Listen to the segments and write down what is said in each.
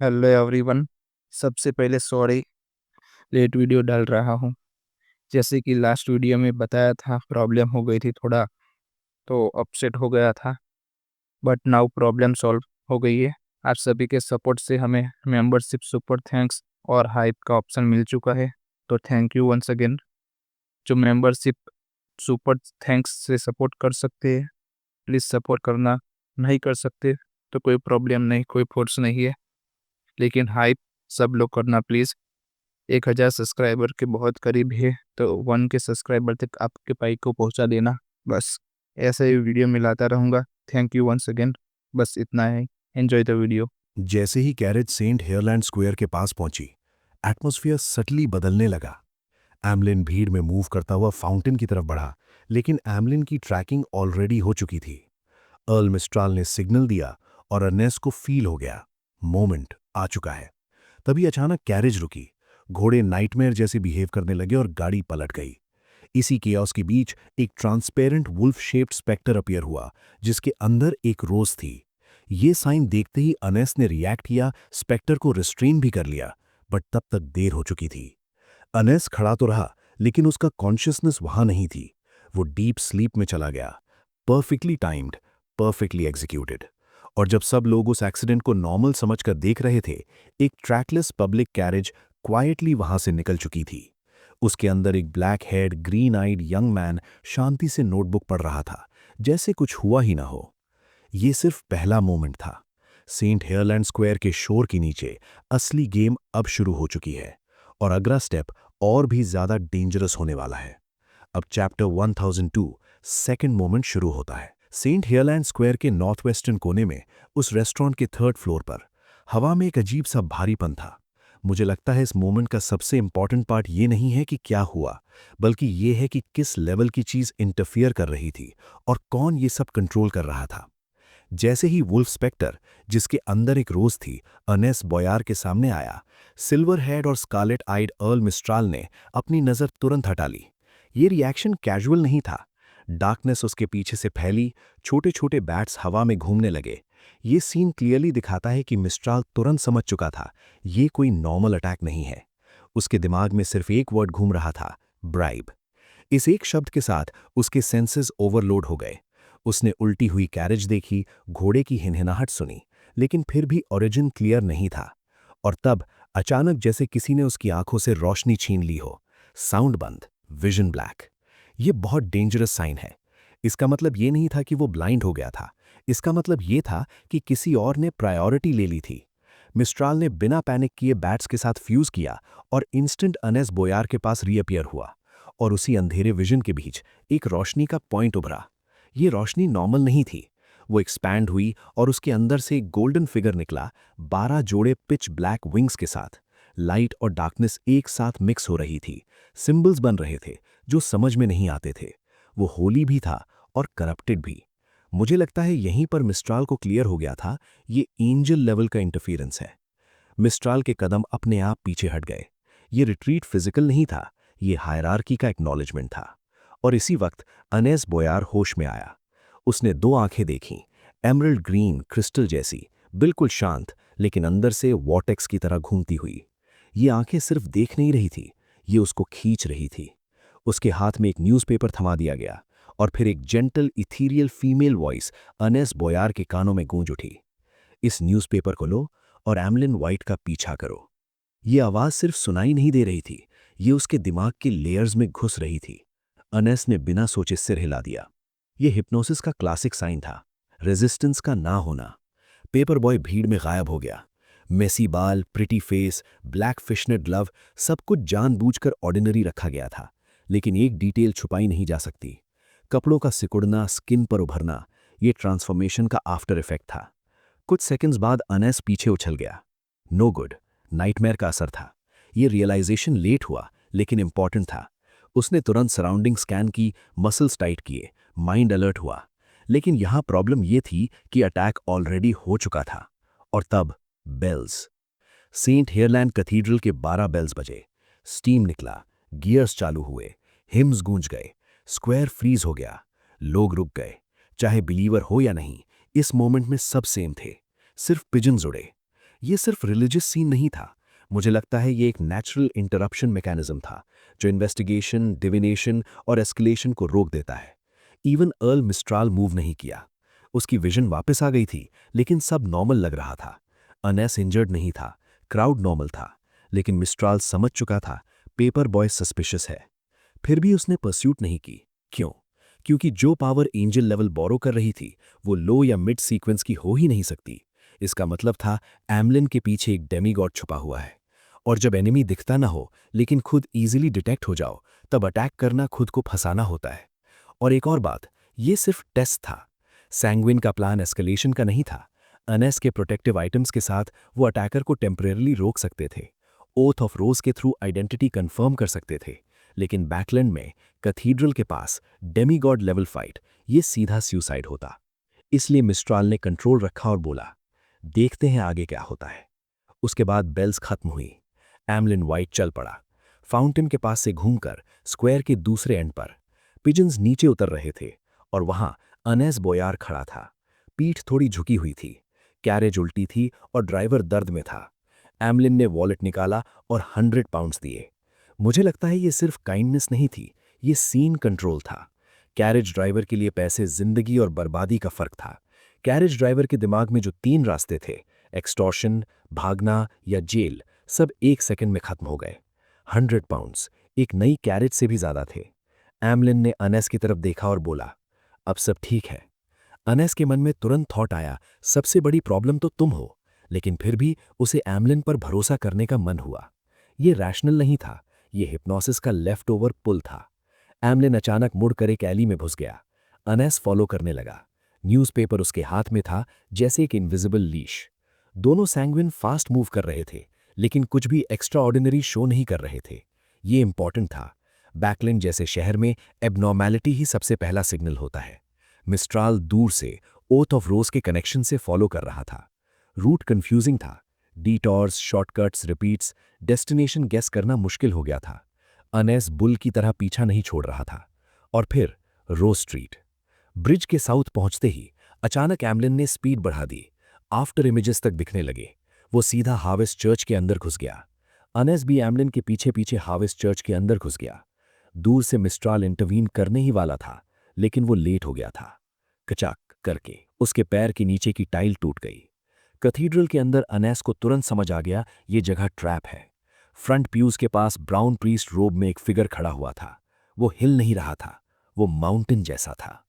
Hello everyone. सबसे पहले sorry, late video डाल रहा हूँ। जैसे कि लास्ट वीडियो में बताया था, प्रॉब्लम हो गई थी थोड़ा, तो अपसेट हो गया था। बट नाउ प्रॉब्लम सॉल्व हो गई है। आप सभी के सपोर्ट से हमें मेंबरशिप सुपर थैंक्स और हाइप का ऑप्शन मिल चुका है। तो थैंक यू वंस अगेन। जो मेंबरशिप सुपर थैंक्स से सपोर्ट कर सकते हैं, प्लीज़ सपोर्ट करना। नहीं कर सकते तो कोई प्रॉब्लम नहीं, कोई फोर्स नहीं है। लेकिन हाइप सब लोग करना प्लीज़। 1000 सब्सक्राइबर के बहुत करीब है, तो 1 के सब्सक्राइबर तक आपके बाइक को पहुंचा देना। बस ऐसे ही वीडियो मिलाता रहूँगा। Thank you once again. बस इतना है। Enjoy the video. जैसे ही कैरेज सेंट हेयरलैंड स्क्वायर के पास पहुंची, एटमॉस्फेयर सटली बदलने लगा। एमलिन भीड़ में मूव करता हुआ फाउंटेन की तरफ बढ़ा, लेकिन एमलिन की ट्रैकिंग ऑलरेडी हो चुकी थी। अर्ल मिस्ट्राल ने सिग्नल दिया और अर्नेस को फील हो गया, मोमेंट आ चुका है। तभी अचानक कैरेज रुकी। घोड़े नाइटमेयर जैसे बिहेव करने लगे और गाड़ी पलट गई। इसी केओस के बीच एक transparent wolf shaped spectre appear हुआ, जिसके अंदर एक रोज थी। ये साइन देखते ही अनेस ने रिएक्ट किया, स्पेक्टर को रिस्ट्रेन भी कर लिया, बट तब तक देर हो चुकी थी। अनेस खड़ा तो रहा, लेकिन उसका कॉन्शियसनेस वहां नहीं थी। वो डीप स्लीप में चला गया। Perfectly timed, perfectly executed. और जब सब लोग उस एक्सीडेंट को नॉर्मल समझकर देख रहे थे, एक ट्रैकलेस पब्लिक कैरेज क्वाइटली वहां से निकल चुकी थी। उसके अंदर एक ब्लैक हेड ग्रीन आइड यंग मैन शांति से नोटबुक पढ़ रहा था, जैसे कुछ हुआ ही ना हो। ये सिर्फ पहला मोमेंट था। सेंट हेयरलैंड स्क्वायर के शोर के नीचे असली गेम अब शुरू हो चुकी है, और अगला स्टेप और भी ज्यादा डेंजरस होने वाला है। अब चैप्टर 1002 सेकंड मोमेंट शुरू होता है। सेंट हेयरलैंड स्क्वायर के नॉर्थ वेस्टर्न कोने में, उस रेस्टोरेंट के थर्ड फ्लोर पर, हवा में एक अजीब सा भारीपन था। मुझे लगता है इस मोमेंट का सबसे इंपॉर्टेंट पार्ट ये नहीं है कि क्या हुआ, बल्कि ये है कि किस लेवल की चीज इंटरफियर कर रही थी और कौन ये सब कंट्रोल कर रहा था। जैसे ही वुल्फ स्पेक्टर, जिसके अंदर एक रोज थी, अनेस बॉयार के सामने आया, सिल्वर हेड और स्कारलेट आइड अर्ल मिस्ट्राल ने अपनी नजर तुरंत हटा ली। ये रिएक्शन कैजुअल नहीं था। डार्कनेस उसके पीछे से फैली, छोटे छोटे बैट्स हवा में घूमने लगे। ये सीन क्लियरली दिखाता है कि मिस्ट्राल तुरंत समझ चुका था, ये कोई नॉर्मल अटैक नहीं है। उसके दिमाग में सिर्फ एक वर्ड घूम रहा था, ब्राइब। इस एक शब्द के साथ उसके सेंसेस ओवरलोड हो गए। उसने उल्टी हुई कैरेज देखी, घोड़े की हिनहिनाहट सुनी, लेकिन फिर भी ओरिजिन क्लियर नहीं था। और तब अचानक जैसे किसी ने उसकी आंखों से रोशनी छीन ली हो। साउंड बंद, विजन ब्लैक। ये बहुत डेंजरस साइन है। इसका मतलब ये नहीं था कि वो ब्लाइंड हो गया था। इसका मतलब ये था कि किसी और ने प्रायोरिटी ले ली थी। मिस्ट्राल ने बिना पैनिक किए बैट्स के साथ फ्यूज किया और इंस्टेंट अनेस बोयार के पास रीअपियर हुआ। और उसी अंधेरे विजन के बीच एक रोशनी का पॉइंट उभरा। ये रोशनी नॉर्मल नहीं थी। वो एक्सपैंड हुई और उसके अंदर से एक गोल्डन फिगर निकला, 12 जोड़े पिच ब्लैक विंग्स के साथ। लाइट और डार्कनेस एक साथ मिक्स हो रही थी। सिंबल्स बन रहे थे जो समझ में नहीं आते थे। वो होली भी था और करप्टेड भी। मुझे लगता है यहीं पर मिस्ट्राल को क्लियर हो गया था, ये एंजल लेवल का इंटरफियरेंस है। मिस्ट्राल के कदम अपने आप पीछे हट गए। ये रिट्रीट फिजिकल नहीं था, ये हायरार्की का एक्नॉलेजमेंट था। और इसी वक्त अनेस बोयार होश में आया। उसने दो आंखें देखीं, एमरल्ड ग्रीन क्रिस्टल जैसी, बिल्कुल शांत, लेकिन अंदर से वॉटेक्स की तरह घूमती हुई। ये आंखें सिर्फ देख नहीं रही थी, ये उसको खींच रही थी। उसके हाथ में एक न्यूज़पेपर थमा दिया गया, और फिर एक जेंटल इथीरियल फीमेल वॉइस अनेस बोयार के कानों में गूंज उठी। इस न्यूज़पेपर को लो और एमलिन वाइट का पीछा करो। ये आवाज सिर्फ सुनाई नहीं दे रही थी, ये उसके दिमाग के लेयर्स में घुस रही थी। अनेस ने बिना सोचे सिर हिला दिया। ये हिप्नोसिस का क्लासिक साइन था, रेजिस्टेंस का ना होना। पेपर बॉय भीड़ में गायब हो गया। मेसी बाल, प्रिटी फेस, ब्लैक फिशनेट ग्लव, सब कुछ जानबूझकर ऑर्डिनरी रखा गया था। लेकिन एक डिटेल छुपाई नहीं जा सकती, कपड़ों का सिकुड़ना, स्किन पर उभरना। ये ट्रांसफॉर्मेशन का आफ्टर इफेक्ट था। कुछ सेकंड्स बाद अनेस पीछे उछल गया। नो गुड, नाइटमेयर का असर था। ये रियलाइजेशन लेट हुआ, लेकिन इंपॉर्टेंट था। उसने तुरंत सराउंडिंग स्कैन की, मसल्स टाइट किए, माइंड अलर्ट हुआ। लेकिन यहां प्रॉब्लम यह थी कि अटैक ऑलरेडी हो चुका था। और तब बेल्स। सेंट हेयरलैंड कैथीड्रल के 12 बेल्स बजे। स्टीम निकला, गियर्स चालू हुए, हिम्स गूंज गए, स्क्वायर फ्रीज हो गया। लोग रुक गए। चाहे बिलीवर हो या नहीं, इस मोमेंट में सब सेम थे। सिर्फ पिजन्स उड़े। ये सिर्फ रिलीजियस सीन नहीं था, मुझे लगता है ये एक नेचुरल इंटरप्शन मैकेनिज्म था जो इन्वेस्टिगेशन, डिविनेशन और एस्केलेशन को रोक देता है। इवन अर्ल मिस्ट्राल मूव नहीं किया। उसकी विजन वापस आ गई थी, लेकिन सब नॉर्मल लग रहा था। अनेस इंजर्ड नहीं था, क्राउड नॉर्मल था, लेकिन मिस्ट्राल समझ चुका था पेपर बॉय सस्पिशियस है। फिर भी उसने परस्यूट नहीं की। क्यों? क्योंकि जो पावर एंजल लेवल बोरो कर रही थी वो लो या मिड सीक्वेंस की हो ही नहीं सकती। इसका मतलब था एमलिन के पीछे एक डेमीगॉड छुपा हुआ है। और जब एनिमी दिखता ना हो लेकिन खुद इजीली डिटेक्ट हो जाओ, तब अटैक करना खुद को फंसाना होता है। और एक और बात, ये सिर्फ टेस्ट था। सैंग्विन का प्लान एस्केलेशन का नहीं था। अनेस के प्रोटेक्टिव आइटम्स के साथ वो अटैकर को टेम्परेरली रोक सकते थे, ओथ ऑफ रोज के थ्रू आइडेंटिटी कंफर्म कर सकते थे। लेकिन बैकलैंड में कैथीड्रल के पास डेमीगॉड लेवल फाइट, ये सीधा सुसाइड होता। इसलिए मिस्ट्राल ने कंट्रोल रखा और बोला, देखते हैं आगे क्या होता है। उसके बाद बेल्स खत्म हुई। एमलिन वाइट चल पड़ा, फाउंटेन के पास से घूमकर स्क्वायर के दूसरे एंड पर। पिजन्स नीचे उतर रहे थे और वहां अनेस बोयार खड़ा था। पीठ थोड़ी झुकी हुई थी, कैरेज उल्टी थी और ड्राइवर दर्द में था। एमलिन ने वॉलेट निकाला और 100 पाउंड्स दिए। मुझे लगता है ये सिर्फ काइंडनेस नहीं थी, ये सीन कंट्रोल था। कैरेज ड्राइवर के लिए पैसे जिंदगी और बर्बादी का फर्क था। कैरेज ड्राइवर के दिमाग में जो 3 रास्ते थे, एक्सटॉर्शन, भागना या जेल, सब 1 सेकंड में खत्म हो गए। 100 पाउंड्स एक नई कैरेज से भी ज्यादा थे। एमलिन ने अनेस की तरफ देखा और बोला, अब सब ठीक है। अनेस के मन में तुरंत थॉट आया, सबसे बड़ी प्रॉब्लम तो तुम हो। लेकिन फिर भी उसे एमलिन पर भरोसा करने का मन हुआ। ये रैशनल नहीं था, ये हिप्नोसिस का लेफ्ट ओवर पुल था। एमलिन अचानक मुड़कर एक एली में घुस गया। अनेस फॉलो करने लगा। न्यूज़पेपर उसके हाथ में था, जैसे एक इनविजिबल लीश। दोनों सैंग्विन फास्ट मूव कर रहे थे, लेकिन कुछ भी एक्स्ट्रा ऑर्डिनरी शो नहीं कर रहे थे। ये इंपॉर्टेंट था। बैकलैंड जैसे शहर में एबनॉर्मैलिटी ही सबसे पहला सिग्नल होता है। मिस्ट्राल दूर से ओथ ऑफ रोज के कनेक्शन से फॉलो कर रहा था। रूट कंफ्यूजिंग था, डीटॉर्स, शॉर्टकट्स, रिपीट्स, डेस्टिनेशन गेस करना मुश्किल हो गया था। अनेस बुल की तरह पीछा नहीं छोड़ रहा था। और फिर रोज स्ट्रीट। ब्रिज के साउथ पहुंचते ही अचानक एमलिन ने स्पीड बढ़ा दी। आफ्टर इमेजेस तक दिखने लगे। वो सीधा हार्वेस्ट चर्च के अंदर घुस गया। अनेस भी एमलिन के पीछे पीछे हार्वेस्ट चर्च के अंदर घुस गया। दूर से मिस्ट्राल इंटरवीन करने ही वाला था, लेकिन वो लेट हो गया था। कचाक करके उसके पैर के नीचे की टाइल टूट गई। कैथीड्रल के अंदर अनेस को तुरंत समझ आ गया ये जगह ट्रैप है। फ्रंट प्यूज के पास ब्राउन प्रीस्ट रोब में एक फिगर खड़ा हुआ था। वो हिल नहीं रहा था, वो माउंटेन जैसा था।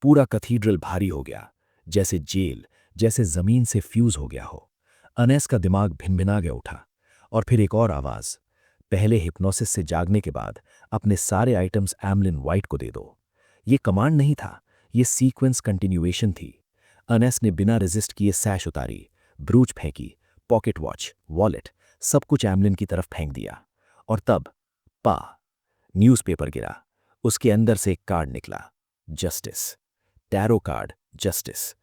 पूरा कैथीड्रल भारी हो गया, जैसे जेल, जैसे जमीन से फ्यूज हो गया हो। अनेस का दिमाग भिनभिना गया उठा। और फिर एक और आवाज, पहले हिप्नोसिस से जागने के बाद अपने सारे आइटम्स एमलिन वाइट को दे दो। ये कमांड नहीं था, ये सीक्वेंस कंटिन्यूएशन थी। अनेस ने बिना रेजिस्ट किए सैश उतारी, ब्रूच फेंकी, पॉकेट वॉच, वॉलेट, सब कुछ एमलिन की तरफ फेंक दिया। और तब पा न्यूज़पेपर गिरा। उसके अंदर से एक कार्ड निकला, जस्टिस, टैरो कार्ड, जस्टिस।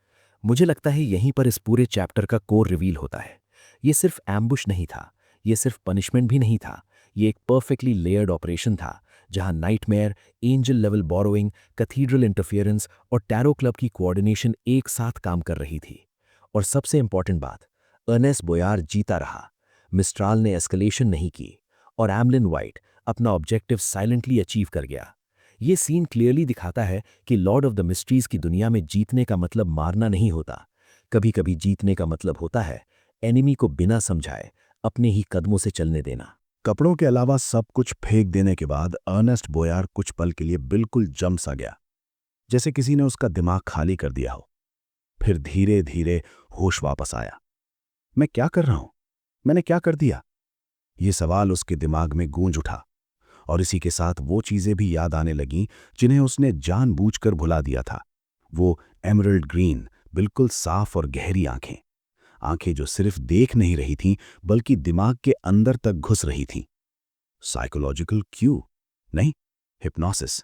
मुझे लगता है यहीं पर इस पूरे चैप्टर का कोर रिवील होता है। ये सिर्फ एम्बुश नहीं था, ये सिर्फ पनिशमेंट भी नहीं था, ये एक परफेक्टली लेयर्ड ऑपरेशन था जहां nightmare, angel level borrowing, cathedral interference और टैरो क्लब की कोऑर्डिनेशन एक साथ काम कर रही थी। और सबसे इंपॉर्टेंट बात, अर्नेस्ट बोयार जीता रहा। मिस्ट्राल ने एस्केलेशन नहीं की और एमलिन वाइट अपना ऑब्जेक्टिव साइलेंटली अचीव कर गया। ये सीन क्लियरली दिखाता है कि लॉर्ड ऑफ द मिस्ट्रीज की दुनिया में जीतने का मतलब मारना नहीं होता। कभी कभी जीतने का मतलब होता है एनिमी को बिना समझाए अपने ही कदमों से चलने देना। कपड़ों के अलावा सब कुछ फेंक देने के बाद अर्नेस्ट बोयार कुछ पल के लिए बिल्कुल जम सा गया, जैसे किसी ने उसका दिमाग खाली कर दिया हो। फिर धीरे धीरे होश वापस आया। मैं क्या कर रहा हूं? मैंने क्या कर दिया? ये सवाल उसके दिमाग में गूंज उठा और इसी के साथ वो चीजें भी याद आने लगीं जिन्हें उसने जानबूझकर भुला दिया था। वो एमरल्ड ग्रीन, बिल्कुल साफ और गहरी आंखें, आंखें जो सिर्फ देख नहीं रही थीं बल्कि दिमाग के अंदर तक घुस रही थीं। साइकोलॉजिकल क्यू नहीं, हिप्नोसिस।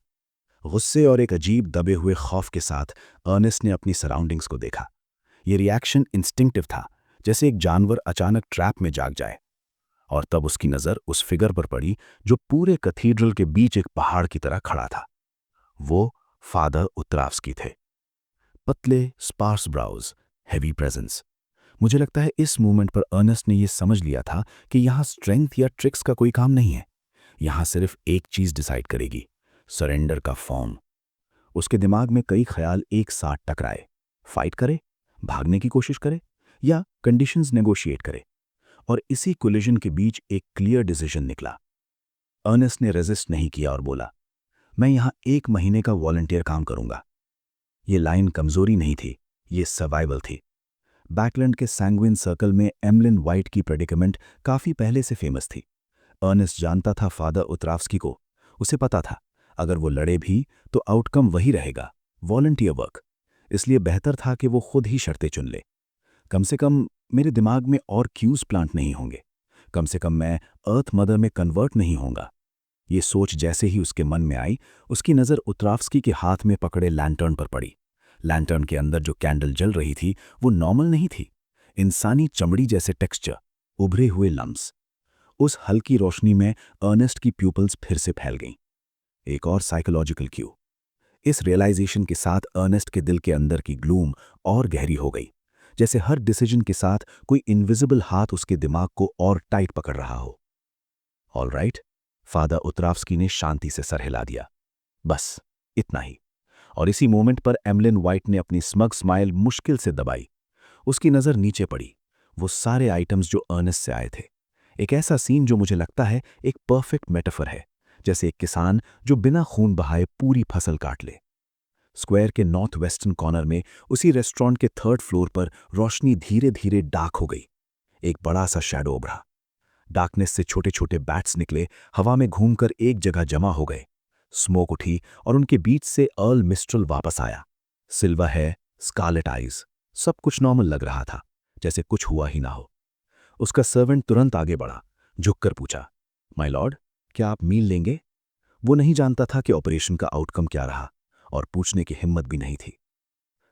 गुस्से और एक अजीब दबे हुए खौफ के साथ अर्नेस्ट ने अपनी सराउंडिंग्स को देखा। ये रिएक्शन इंस्टिंक्टिव था, जैसे एक जानवर अचानक ट्रैप में जाग जाए। और तब उसकी नजर उस फिगर पर पड़ी जो पूरे कैथीड्रल के बीच एक पहाड़ की तरह खड़ा था। वो फादर उत्रावस्की थे। पतले, स्पार्स ब्राउज, हैवी प्रेजेंस। मुझे लगता है इस मोमेंट पर अर्नेस्ट ने यह समझ लिया था कि यहाँ स्ट्रेंथ या ट्रिक्स का कोई काम नहीं है। यहाँ सिर्फ एक चीज डिसाइड करेगी, सरेंडर का फॉर्म। उसके दिमाग में कई ख्याल एक साथ टकराए। फाइट करे, भागने की कोशिश करे, या कंडीशंस नेगोशिएट करे। और इसी कोलिजन के बीच एक क्लियर डिसीजन निकला। अर्नेस्ट ने रेजिस्ट नहीं किया और बोला, मैं यहां 1 महीने का वॉलंटियर काम करूंगा। ये लाइन कमजोरी नहीं थी, ये सर्वाइवल थी। बैकलैंड के सैंग्विन सर्कल में एमलिन वाइट की प्रेडिकमेंट काफी पहले से फेमस थी। अर्नेस्ट जानता था फादर उत्रावस्की को। उसे पता था अगर वो लड़े भी तो आउटकम वही रहेगा, वॉलंटियर वर्क। इसलिए बेहतर था कि वो खुद ही शर्तें चुन ले। कम से कम मेरे दिमाग में और क्यूज प्लांट नहीं होंगे, कम से कम मैं अर्थ मदर में कन्वर्ट नहीं होऊंगा। ये सोच जैसे ही उसके मन में आई, उसकी नज़र उत्रावस्की के हाथ में पकड़े लैंटर्न पर पड़ी। लैंटर्न के अंदर जो कैंडल जल रही थी वो नॉर्मल नहीं थी, इंसानी चमड़ी जैसे टेक्सचर, उभरे हुए लम्स। उस हल्की रोशनी में अर्नेस्ट की प्यूपल्स फिर से फैल गईं। एक और साइकोलॉजिकल क्यू। इस रियलाइजेशन के साथ अर्नेस्ट के दिल के अंदर की ग्लूम और गहरी हो गई, जैसे हर डिसीजन के साथ कोई इनविजिबल हाथ उसके दिमाग को और टाइट पकड़ रहा हो। ऑल राइट, फादर उत्रावस्की ने शांति से सर हिला दिया। बस इतना ही। और इसी मोमेंट पर एमलिन वाइट ने अपनी स्मग स्माइल मुश्किल से दबाई। उसकी नज़र नीचे पड़ी, वो सारे आइटम्स जो अर्नेस्ट से आए थे। एक ऐसा सीन जो मुझे लगता है एक परफेक्ट मेटाफर है, जैसे एक किसान जो बिना खून बहाए पूरी फसल काट ले। स्क्वायर के नॉर्थ वेस्टर्न कॉर्नर में उसी रेस्टोरेंट के 3rd फ्लोर पर रोशनी धीरे धीरे डार्क हो गई। एक बड़ा सा शैडो उभरा। डार्कनेस से छोटे छोटे बैट्स निकले, हवा में घूमकर एक जगह जमा हो गए। स्मोक उठी और उनके बीच से अर्ल मिस्ट्रल वापस आया। सिल्वर है, स्कारलेट आइज, सब कुछ नॉर्मल लग रहा था, जैसे कुछ हुआ ही ना हो। उसका सर्वेंट तुरंत आगे बढ़ा, झुककर पूछा, माय लॉर्ड, क्या आप मील लेंगे? वो नहीं जानता था कि ऑपरेशन का आउटकम क्या रहा, और पूछने की हिम्मत भी नहीं थी।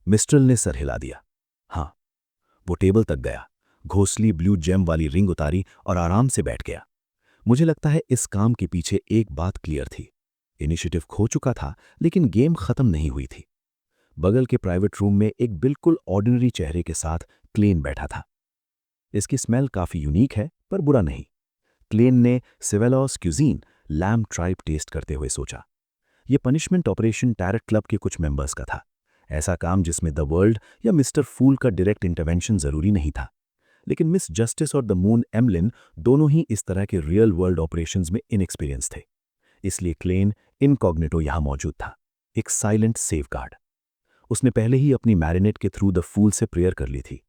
मिस्ट्रल ने सर हिला दिया। हाँ। वो टेबल तक गया, घोंसली ब्लू जेम वाली रिंग उतारी और आराम से बैठ गया। मुझे लगता है इस काम के पीछे एक बात क्लियर थी। इनिशिएटिव खो चुका था, लेकिन गेम खत्म नहीं हुई थी। बगल के प्राइवेट रूम में एक बिल्कुल ऑर्डिनरी चेहरे के साथ क्लेन बैठा था। इसकी स्मेल काफी यूनिक है, पर बुरा नहीं। क्लेन ने सिवेलॉस क्यूजीन लैम्ब ट्राइब टेस्ट करते हुए सोचा, यह पनिशमेंट ऑपरेशन टैरेट क्लब के कुछ मेंबर्स का था। ऐसा काम जिसमें द वर्ल्ड या मिस्टर फूल का डायरेक्ट इंटरवेंशन जरूरी नहीं था। लेकिन मिस जस्टिस और द मून एमलिन दोनों ही इस तरह के रियल वर्ल्ड ऑपरेशंस में इनएक्सपीरियंस थे। इसलिए क्लेन इनकॉग्निटो यहां मौजूद था, एक साइलेंट सेफगार्ड। उसने पहले ही अपनी मैरिनेट के थ्रू द फूल से प्रेयर कर ली थी।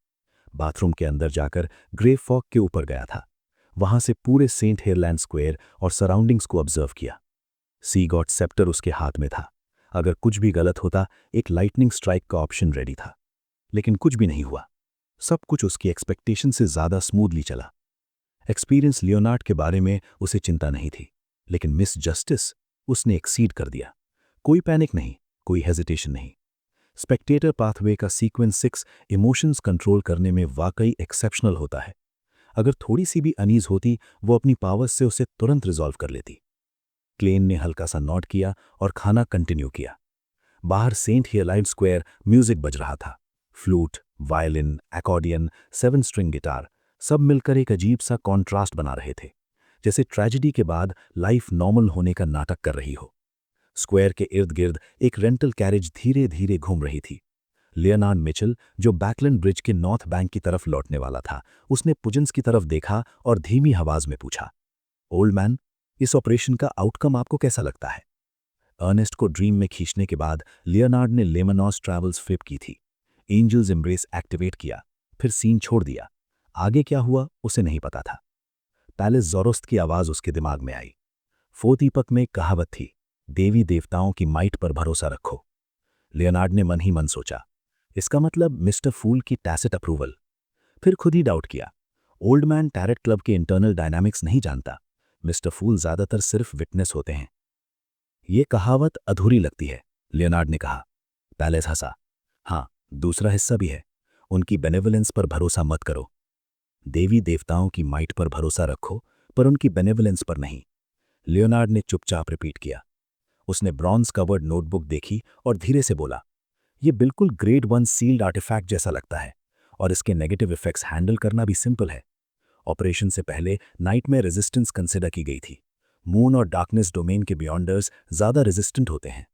बाथरूम के अंदर जाकर ग्रे फॉग के ऊपर गया था। वहां से पूरे सेंट हेयरलैंड स्क्वायर और सराउंडिंग्स को ऑब्जर्व किया। सी गॉड सेप्टर उसके हाथ में था। अगर कुछ भी गलत होता, एक लाइटनिंग स्ट्राइक का ऑप्शन रेडी था। लेकिन कुछ भी नहीं हुआ। सब कुछ उसकी एक्सपेक्टेशन से ज्यादा स्मूथली चला। एक्सपीरियंस लियोनार्ड के बारे में उसे चिंता नहीं थी, लेकिन मिस जस्टिस उसने एक्सीड कर दिया। कोई पैनिक नहीं, कोई हेजिटेशन नहीं। स्पेक्टेटर पाथवे का सीक्वेंस 6 इमोशंस कंट्रोल करने में वाकई एक्सेप्शनल होता है। अगर थोड़ी सी भी अनीज होती, वो अपनी पावर्स से उसे तुरंत रिजॉल्व कर लेती। क्लेन ने हल्का सा नॉट किया और खाना कंटिन्यू किया। बाहर सेंट हेयरलैंड स्क्वायर म्यूजिक बज रहा था। Flute, violin, accordion, 7 string guitar, सब मिलकर एक अजीब सा कॉन्ट्रास्ट बना रहे थे, जैसे ट्रेजेडी के बाद लाइफ नॉर्मल होने का नाटक कर रही हो। स्क्वायर के इर्द गिर्द एक रेंटल कैरेज धीरे धीरे घूम रही थी। लियोनार्ड मिचेल, जो बैकलैंड ब्रिज के नॉर्थ बैंक की तरफ लौटने वाला था, उसने पुजन्स की तरफ देखा और धीमी आवाज में पूछा, ओल्ड मैन, इस ऑपरेशन का आउटकम आपको कैसा लगता है? अर्नेस्ट को ड्रीम में खींचने के बाद लियोनार्ड ने लेमनॉस ट्रैवल्स फ्लिप की थी। एंजल्स एम्ब्रेस एक्टिवेट किया, फिर सीन छोड़ दिया। आगे क्या हुआ उसे नहीं पता था। पैलेस जोरोस्त की आवाज उसके दिमाग में आई। फोतीपक में एक कहावत थी, देवी देवताओं की माइट पर भरोसा रखो। लियोनार्ड ने मन ही मन सोचा, इसका मतलब मिस्टर फूल की टैसिट अप्रूवल। फिर खुद ही डाउट किया, ओल्ड मैन टैरेट क्लब के इंटरनल डायनामिक्स नहीं जानता। मिस्टर फूल ज्यादातर सिर्फ विटनेस होते हैं। ये कहावत अधूरी लगती है, लियोनार्ड ने कहा। पैलेस हंसा। हाँ, दूसरा हिस्सा भी है, उनकी बेनेवलेंस पर भरोसा मत करो। देवी देवताओं की माइट पर भरोसा रखो, पर उनकी बेनेवलेंस पर नहीं। लियोनार्ड ने चुपचाप रिपीट किया। उसने ब्रॉन्ज कवर्ड नोटबुक देखी और धीरे से बोला, यह बिल्कुल ग्रेड 1 सील्ड आर्टिफैक्ट जैसा लगता है, और इसके नेगेटिव इफेक्ट्स हैंडल करना भी सिंपल है। ऑपरेशन से पहले नाइटमेयर रेजिस्टेंस कंसिडर की गई थी। मून और डार्कनेस डोमेन के बियॉन्डर्स ज़्यादा रेजिस्टेंट होते हैं।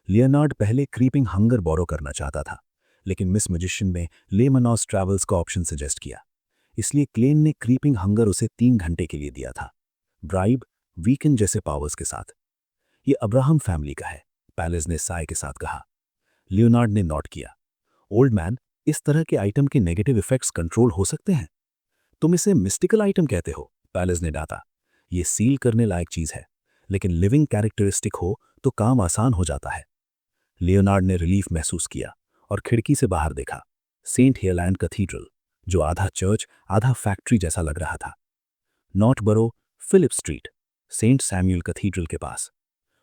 लियोनार्ड पहले क्रीपिंग हंगर बोरो करना चाहता था, लेकिन मिस मैजिशियन में लेमनॉस ट्रैवल्स का ऑप्शन सजेस्ट किया। इसलिए क्लेन ने क्रीपिंग हंगर उसे 3 घंटे के लिए दिया था, ब्राइब वीकेंड जैसे पावर्स के साथ। ये अब्राहम फैमिली का है, पैलेस ने साय के साथ कहा। लियोनार्ड ने नोट किया। ओल्ड मैन, इस तरह के आइटम के नेगेटिव इफेक्ट्स कंट्रोल हो सकते हैं? तुम इसे मिस्टिकल आइटम कहते हो, पैलेस ने डांटा। ये सील करने लायक चीज है, लेकिन लिविंग कैरेक्टरिस्टिक हो तो काम आसान हो जाता है। लियोनार्ड ने रिलीफ महसूस किया और खिड़की से बाहर देखा। सेंट हेयरलैंड कैथीड्रल, जो आधा चर्च आधा फैक्ट्री जैसा लग रहा था। Northborough, Philip Street, Saint Samuel Cathedral के पास।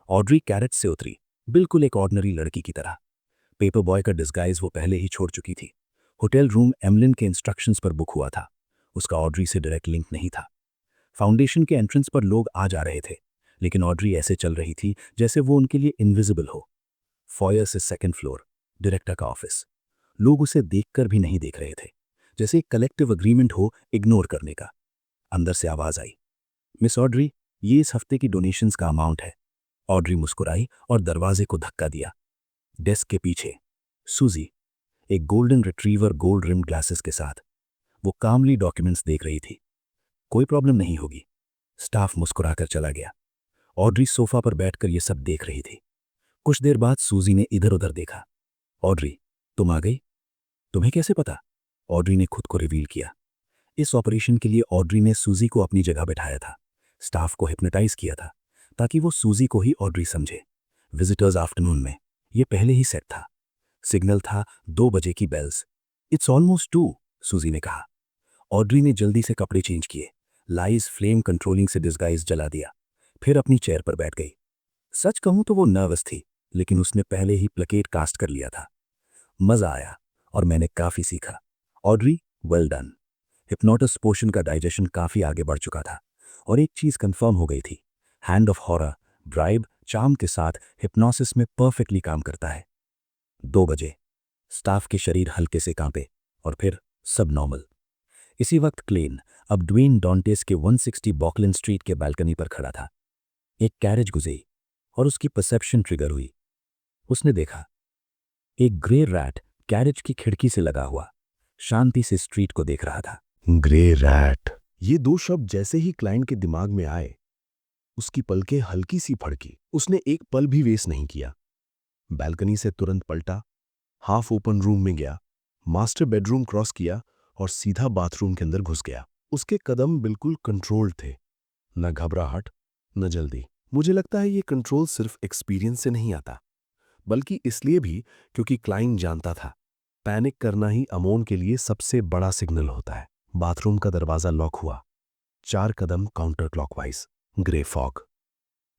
ऑड्री कैरेट से उतरी, बिल्कुल एक ऑर्डिनरी लड़की की तरह। पेपर बॉय का डिस्गाइज वो पहले ही छोड़ चुकी थी। होटल रूम एमलिन के इंस्ट्रक्शंस पर बुक हुआ था। उसका ऑड्री से डायरेक्ट लिंक नहीं था। फाउंडेशन के एंट्रेंस पर लोग आ जा रहे थे, लेकिन ऑड्री ऐसे चल रही थी जैसे वो उनके लिए इनविजिबल हो। फॉयर से सेकंड फ्लोर, डायरेक्टर का ऑफिस। लोग उसे देखकर भी नहीं देख रहे थे, जैसे एक कलेक्टिव अग्रीमेंट हो इग्नोर करने का। अंदर से आवाज आई, मिस ऑड्री, ये इस हफ्ते की डोनेशंस का अमाउंट है। ऑड्री मुस्कुराई और दरवाजे को धक्का दिया। डेस्क के पीछे सूजी, एक golden retriever gold rimmed glasses के साथ, वो कामली डॉक्यूमेंट्स देख रही थी। कोई प्रॉब्लम नहीं होगी। स्टाफ मुस्कुराकर चला गया। ऑड्री सोफा पर बैठकर ये सब देख रही थी। कुछ देर बाद सूजी ने इधर उधर देखा। ऑड्री, तुम आ गई? तुम्हें कैसे पता? ऑड्री ने खुद को रिवील किया। इस ऑपरेशन के लिए ऑड्री ने सूजी को अपनी जगह बैठाया था, स्टाफ को हिप्नोटाइज किया था, ताकि वो सूजी को ही ऑड्री समझे। विजिटर्स आफ्टरनून में ये पहले ही सेट था। सिग्नल था 2 बजे की बेल्स। इट्स ऑलमोस्ट 2, सूजी ने कहा। ऑड्री ने जल्दी से कपड़े चेंज किए, लाइज फ्लेम कंट्रोलिंग से डिस्गाइज जला दिया, फिर अपनी चेयर पर बैठ गई। सच कहूं तो वो नर्वस थी, लेकिन उसने पहले ही प्लेकेट कास्ट कर लिया था। मजा आया और मैंने काफी सीखा। Audrey, well done. Hypnosis potion का डाइजेशन काफी आगे बढ़ चुका था और एक चीज कंफर्म हो गई थी, hand of horror bribe charm के साथ हिप्नोसिस में परफेक्टली काम करता है। 2 बजे स्टाफ के शरीर हल्के से कांपे और फिर सब नॉर्मल। इसी वक्त क्लेन अब ड्वेन डॉन्टेस के 160 बॉकलिन स्ट्रीट के बालकनी पर खड़ा था। एक कैरेज गुजरी और उसकी परसेप्शन ट्रिगर हुई। उसने देखा एक ग्रे रैट कैरेज की खिड़की से लगा हुआ शांति से स्ट्रीट को देख रहा था। ग्रे रैट, ये 2 शब्द जैसे ही क्लाइंट के दिमाग में आए, उसकी पलकें हल्की सी फड़की। उसने एक पल भी वेस्ट नहीं किया। बालकनी से तुरंत पलटा, हाफ ओपन रूम में गया, मास्टर बेडरूम क्रॉस किया और सीधा बाथरूम के अंदर घुस गया। उसके कदम बिल्कुल कंट्रोल्ड थे, न घबराहट न जल्दी। मुझे लगता है ये कंट्रोल सिर्फ एक्सपीरियंस से नहीं आता, बल्कि इसलिए भी क्योंकि क्लाइंट जानता था पैनिक करना ही अमोन के लिए सबसे बड़ा सिग्नल होता है। बाथरूम का दरवाजा लॉक हुआ। 4 कदम counter clockwise, grey fog,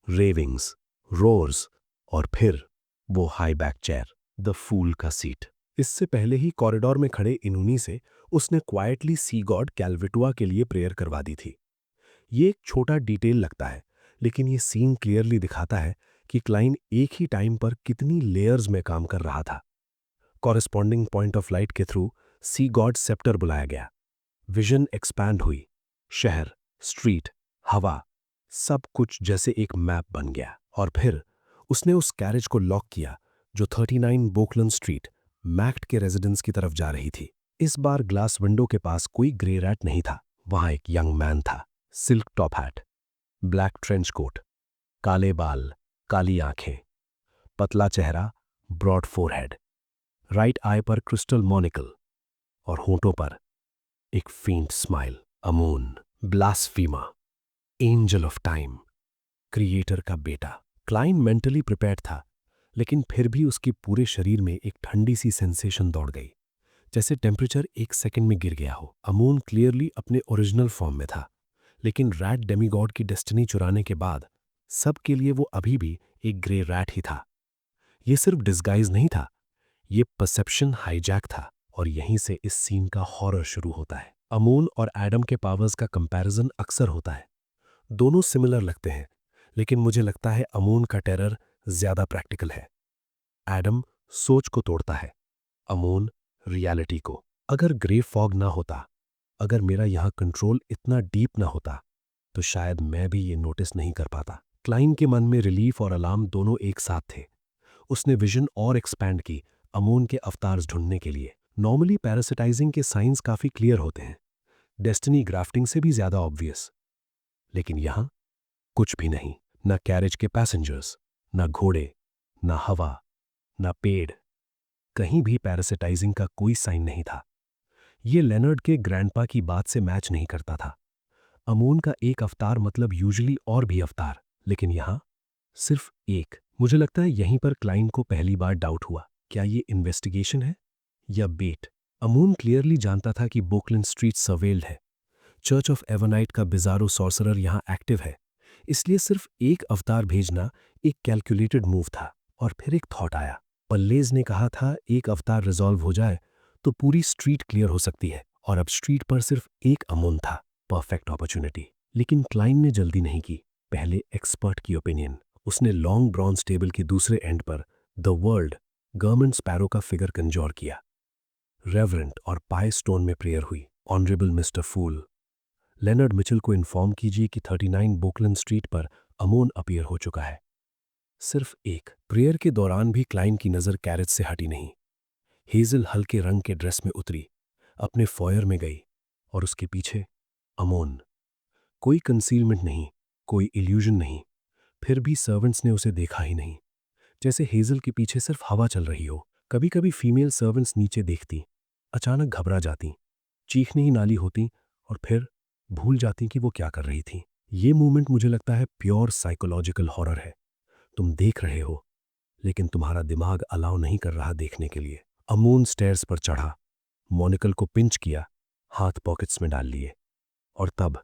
ravings, roars और फिर वो high back chair, the fool का सीट। इससे पहले ही कॉरिडोर में खड़े इन्होंने से उसने क्वाइटली सी गॉड कैल्विटुआ के लिए प्रेयर करवा दी थी। ये एक छोटा डिटेल लगता है, लेकिन ये सीन क्लियरली दिखाता है कि क्लाइंट एक ही टाइम पर कितनी लेयर्स में काम कर रहा था। कॉरेस्पॉन्डिंग पॉइंट ऑफ लाइट के थ्रू सी गॉड सेप्टर बुलाया गया। विजन एक्सपैंड हुई। शहर, स्ट्रीट, हवा, सब कुछ जैसे एक मैप बन गया। और फिर उसने उस कैरेज को लॉक किया जो 39 बोकलन स्ट्रीट मैक्ट के रेजिडेंस की तरफ जा रही थी। इस बार ग्लास विंडो के पास कोई ग्रे रैट नहीं था। वहां एक यंग मैन था, silk top hat, black trench coat, काले बाल, काली आंखें, पतला चेहरा, ब्रॉड फोरहेड, राइट आई पर क्रिस्टल मोनिकल और होंठों पर एक faint smile. Amon, Blasphema, angel of time, creator का बेटा। क्लाइंट मेंटली प्रिपेयर्ड था, लेकिन फिर भी उसके पूरे शरीर में एक ठंडी सी सेंसेशन दौड़ गई, जैसे टेम्परेचर 1 सेकंड में गिर गया हो। अमोन क्लियरली अपने ओरिजिनल फॉर्म में था, लेकिन रैट डेमीगॉड की डेस्टिनी चुराने के बाद सबके लिए वो अभी भी एक ग्रे रैट ही था। ये सिर्फ डिस्गाइज नहीं था, ये परसेप्शन हाईजैक था। और यहीं से इस सीन का हॉरर शुरू होता है। अमोन और एडम के पावर्स का कंपैरिजन अक्सर होता है। दोनों सिमिलर लगते हैं, लेकिन मुझे लगता है अमोन का टेरर ज्यादा प्रैक्टिकल है। एडम सोच को तोड़ता है, अमोन रियलिटी को। अगर ग्रे फॉग ना होता, अगर मेरा यहाँ कंट्रोल इतना डीप ना होता, तो शायद मैं भी ये नोटिस नहीं कर पाता। क्लाइन के मन में रिलीफ और अलार्म दोनों एक साथ थे। उसने विजन और एक्सपैंड की अमोन के अवतार्स ढूंढने के लिए। नॉर्मली पैरासिटाइजिंग के साइंस काफी क्लियर होते हैं, डेस्टिनी ग्राफ्टिंग से भी ज्यादा ऑब्वियस। लेकिन यहां कुछ भी नहीं, ना कैरेज के पैसेंजर्स, ना घोड़े, ना हवा, ना पेड़, कहीं भी पैरासिटाइजिंग का कोई साइन नहीं था। ये लेनर्ड के ग्रैंडपा की बात से मैच नहीं करता था। अमोन का एक अवतार मतलब यूजुअली और भी अवतार, लेकिन यहां सिर्फ एक। मुझे लगता है यहीं पर क्लाइन को पहली बार डाउट हुआ, क्या ये इन्वेस्टिगेशन है या बेट। अमून क्लियरली जानता था कि बोकलिन स्ट्रीट सर्वेल्ड है, चर्च ऑफ एवनाइट का बिजारो सॉर्सरर यहां एक्टिव है, इसलिए सिर्फ एक अवतार भेजना एक कैलकुलेटेड मूव था। और फिर एक थॉट आया, पल्लेज ने कहा था एक अवतार रिजॉल्व हो जाए तो पूरी स्ट्रीट क्लियर हो सकती है, और अब स्ट्रीट पर सिर्फ एक अमून था। Perfect opportunity. लेकिन क्लाइन ने जल्दी नहीं की, पहले एक्सपर्ट की ओपिनियन। उसने लॉन्ग ब्रॉन्ज टेबल के दूसरे एंड पर द वर्ल्ड गवर्नमेंट स्पैरो का फिगर कंजोर किया। रेवरेंट और पाई स्टोन में प्रेयर हुई। ऑनरेबल मिस्टर फूल, लेनर्ड मिचेल को इन्फॉर्म कीजिए कि 39 बोकलन स्ट्रीट पर अमोन अपीयर हो चुका है। सिर्फ एक। प्रेयर के दौरान भी क्लाइन की नज़र कैरेज से हटी नहीं। हेजल हल्के रंग के ड्रेस में उतरी, अपने फॉयर में गई, और उसके पीछे अमोन। कोई कंसीलमेंट नहीं, कोई इल्यूजन नहीं, फिर भी सर्वेंट्स ने उसे देखा ही नहीं, जैसे हेजल के पीछे सिर्फ हवा चल रही हो। कभी कभी फीमेल सर्वेंट्स नीचे देखती, अचानक घबरा जाती, चीखने ही नाली होती, और फिर भूल जाती कि वो क्या कर रही थी। ये मूवमेंट मुझे लगता है प्योर साइकोलॉजिकल हॉरर है। तुम देख रहे हो, लेकिन तुम्हारा दिमाग अलाउ नहीं कर रहा देखने के लिए। अमून स्टेयर्स पर चढ़ा, मोनिकल को पिंच किया, हाथ पॉकेट्स में डाल लिए, और तब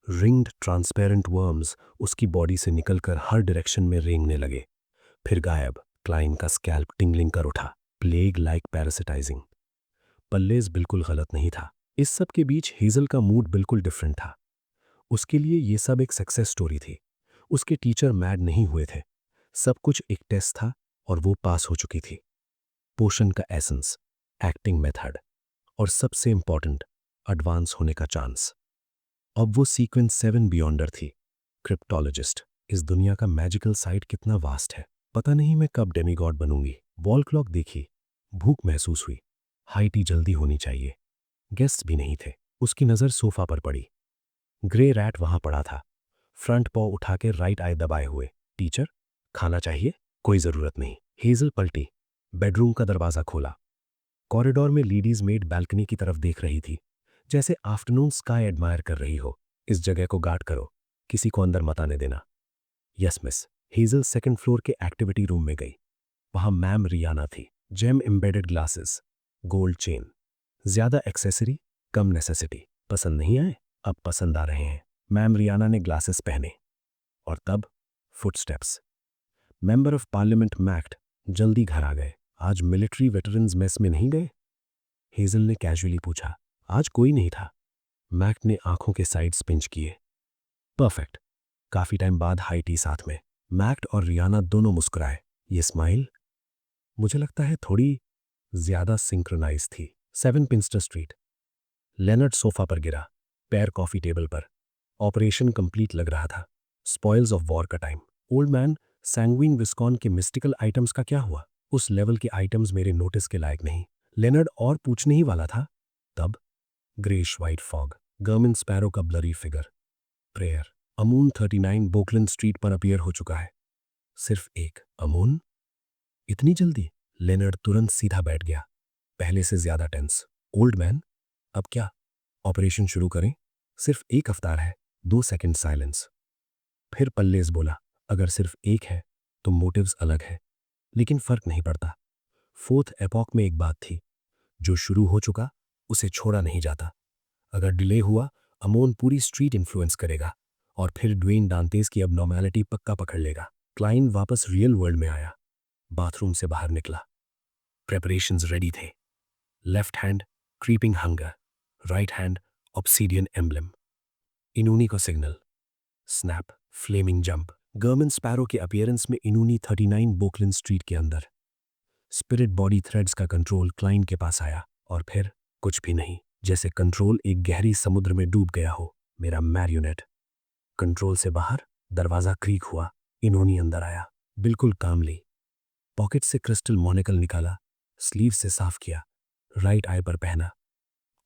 रिंग्ड ट्रांसपेरेंट वर्म्स उसकी बॉडी से निकलकर हर डायरेक्शन में रेंगने लगे, फिर गायब। क्लाइन का स्कैल्प टिंगलिंग कर उठा। Plague like पैरासिटाइजिंग। पल्लेज बिल्कुल गलत नहीं था। इस सब के बीच हेजल का मूड बिल्कुल डिफरेंट था। उसके लिए ये सब एक सक्सेस स्टोरी थी। उसके टीचर मैड नहीं हुए थे, सब कुछ एक टेस्ट था और वो पास हो चुकी थी। पोशन का एसेंस, एक्टिंग मेथड, और सबसे इंपॉर्टेंट, एडवांस होने का चांस। अब वो सीक्वेंस 7 बियॉन्डर थी, क्रिप्टोलॉजिस्ट। इस दुनिया का मैजिकल साइड कितना वास्ट है। पता नहीं मैं कब डेमीगॉड बनूंगी। वॉल क्लॉक देखी, भूख महसूस हुई, हाई टी जल्दी होनी चाहिए। गेस्ट्स भी नहीं थे। उसकी नज़र सोफा पर पड़ी। ग्रे रैट वहां पड़ा था, फ्रंट पॉ उठा के राइट आई दबाए हुए। टीचर, खाना चाहिए? कोई जरूरत नहीं। हेजल पलटी, बेडरूम का दरवाजा खोला। कॉरिडोर में लेडीज मेड बैल्कनी की तरफ देख रही थी, जैसे आफ्टरनून स्काई एडमायर कर रही हो। इस जगह को गार्ड करो, किसी को अंदर मत आने देना। Yes miss. Hazel second floor के एक्टिविटी रूम में गई। वहां मैम रियाना थी। Gem embedded glasses, gold chain, ज्यादा एक्सेसरी, कम नेसेसिटी। पसंद नहीं आए? अब पसंद आ रहे हैं। मैम रियाना ने ग्लासेस पहने, और तब फुटस्टेप्स। मेंबर ऑफ पार्लियामेंट मैक्ट जल्दी घर आ गए। आज मिलिट्री वेटरन्स मेस में नहीं गए? हेजल ने कैजुअली पूछा। आज कोई नहीं था। मैक्ट ने आंखों के साइड्स पिंच किए। परफेक्ट। काफी टाइम बाद हाई टी साथ में। मैक्ट और रियाना दोनों मुस्कुराए। ये स्माइल मुझे लगता है थोड़ी ज्यादा सिंक्रोनाइज थी। 7 पिंस्टर स्ट्रीट। लेनर्ड सोफा पर गिरा, पैर कॉफी टेबल पर। ऑपरेशन कंप्लीट लग रहा था। स्पॉइल्स ऑफ वॉर का टाइम। ओल्ड मैन, सैंग्विन विस्कॉन के मिस्टिकल आइटम्स का क्या हुआ? उस लेवल के आइटम्स मेरे नोटिस के लायक नहीं। लेनर्ड और पूछने ही वाला था, तब greyish white fog, government sparrow का ब्लरी फिगर, प्रेयर। अमून 39 बोकलन स्ट्रीट पर अपीयर हो चुका है। सिर्फ एक। अमून? इतनी जल्दी? लेनर्ड तुरंत सीधा बैठ गया, पहले से ज्यादा टेंस। ओल्ड मैन, अब क्या? ऑपरेशन शुरू करें? सिर्फ एक अवतार है। 2 सेकंड साइलेंस। फिर पल्लेज बोला, अगर सिर्फ एक है तो मोटिव्स अलग है, लेकिन फर्क नहीं पड़ता। फोर्थ एपॉक में एक बात थी, जो शुरू हो चुका उसे छोड़ा नहीं जाता। अगर डिले हुआ, अमोन पूरी स्ट्रीट इन्फ्लुएंस करेगा, और फिर ड्वेन डांतेस की अब नॉर्मैलिटी पक्का पकड़ लेगा। क्लाइन वापस रियल वर्ल्ड में आया, बाथरूम से बाहर निकला। प्रेपरेशंस रेडी थे। Left hand creeping hunger, right hand obsidian emblem. Inuni को signal, snap, flaming jump. Government sparrow के अपीयरेंस में इनूनी 39 बोकलिन स्ट्रीट के अंदर। स्पिरिट बॉडी थ्रेड्स का कंट्रोल क्लाइन के पास आया, और फिर कुछ भी नहीं, जैसे कंट्रोल एक गहरी समुद्र में डूब गया हो। मेरा मैरियोनेट कंट्रोल से बाहर। दरवाजा क्रीक हुआ। इन्होंने अंदर आया, बिल्कुल कामली। पॉकेट से क्रिस्टल मोनिकल निकाला, स्लीव से साफ किया, राइट आई पर पहना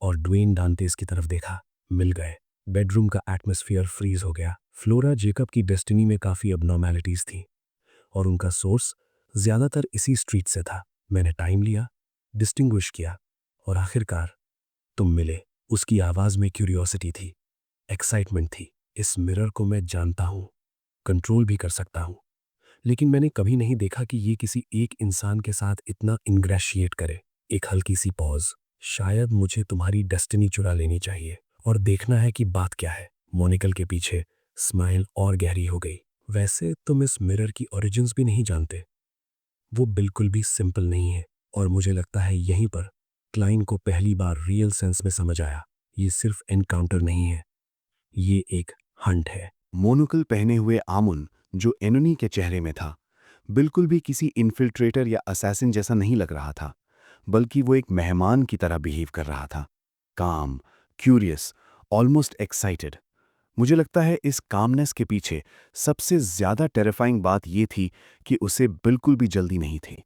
और ड्वेन डांटेस की तरफ देखा। मिल गए। बेडरूम का एटमॉस्फेयर फ्रीज हो गया। फ्लोरा जेकब की डेस्टिनी में काफ़ी अबनॉर्मैलिटीज थी और उनका सोर्स ज़्यादातर इसी स्ट्रीट से था। मैंने टाइम लिया, डिस्टिंग्विश किया और आखिरकार तुम मिले। उसकी आवाज़ में क्यूरियोसिटी थी, एक्साइटमेंट थी। इस मिरर को मैं जानता हूँ, कंट्रोल भी कर सकता हूँ, लेकिन मैंने कभी नहीं देखा कि ये किसी एक इंसान के साथ इतना इंग्रेशिएट करे। एक हल्की सी पॉज। शायद मुझे तुम्हारी डेस्टिनी चुरा लेनी चाहिए और देखना है कि बात क्या है। मोनिकल के पीछे स्माइल और गहरी हो गई। वैसे तुम इस मिरर की ओरिजिन्स भी नहीं जानते। वो बिल्कुल भी सिंपल नहीं है और मुझे लगता है यहीं पर क्लाइन को पहली बार रियल सेंस में समझ आया, ये सिर्फ एनकाउंटर नहीं है, ये एक हंट है। मोनोकल पहने हुए आमुन जो एनोनी के चेहरे में था, बिल्कुल भी किसी इन्फिल्ट्रेटर या असैसिन जैसा नहीं लग रहा था, बल्कि वो एक मेहमान की तरह बिहेव कर रहा था। काम, क्यूरियस, ऑलमोस्ट एक्साइटेड। मुझे लगता है इस कामनेस के पीछे सबसे ज्यादा टेरिफाइंग बात ये थी कि उसे बिल्कुल भी जल्दी नहीं थी।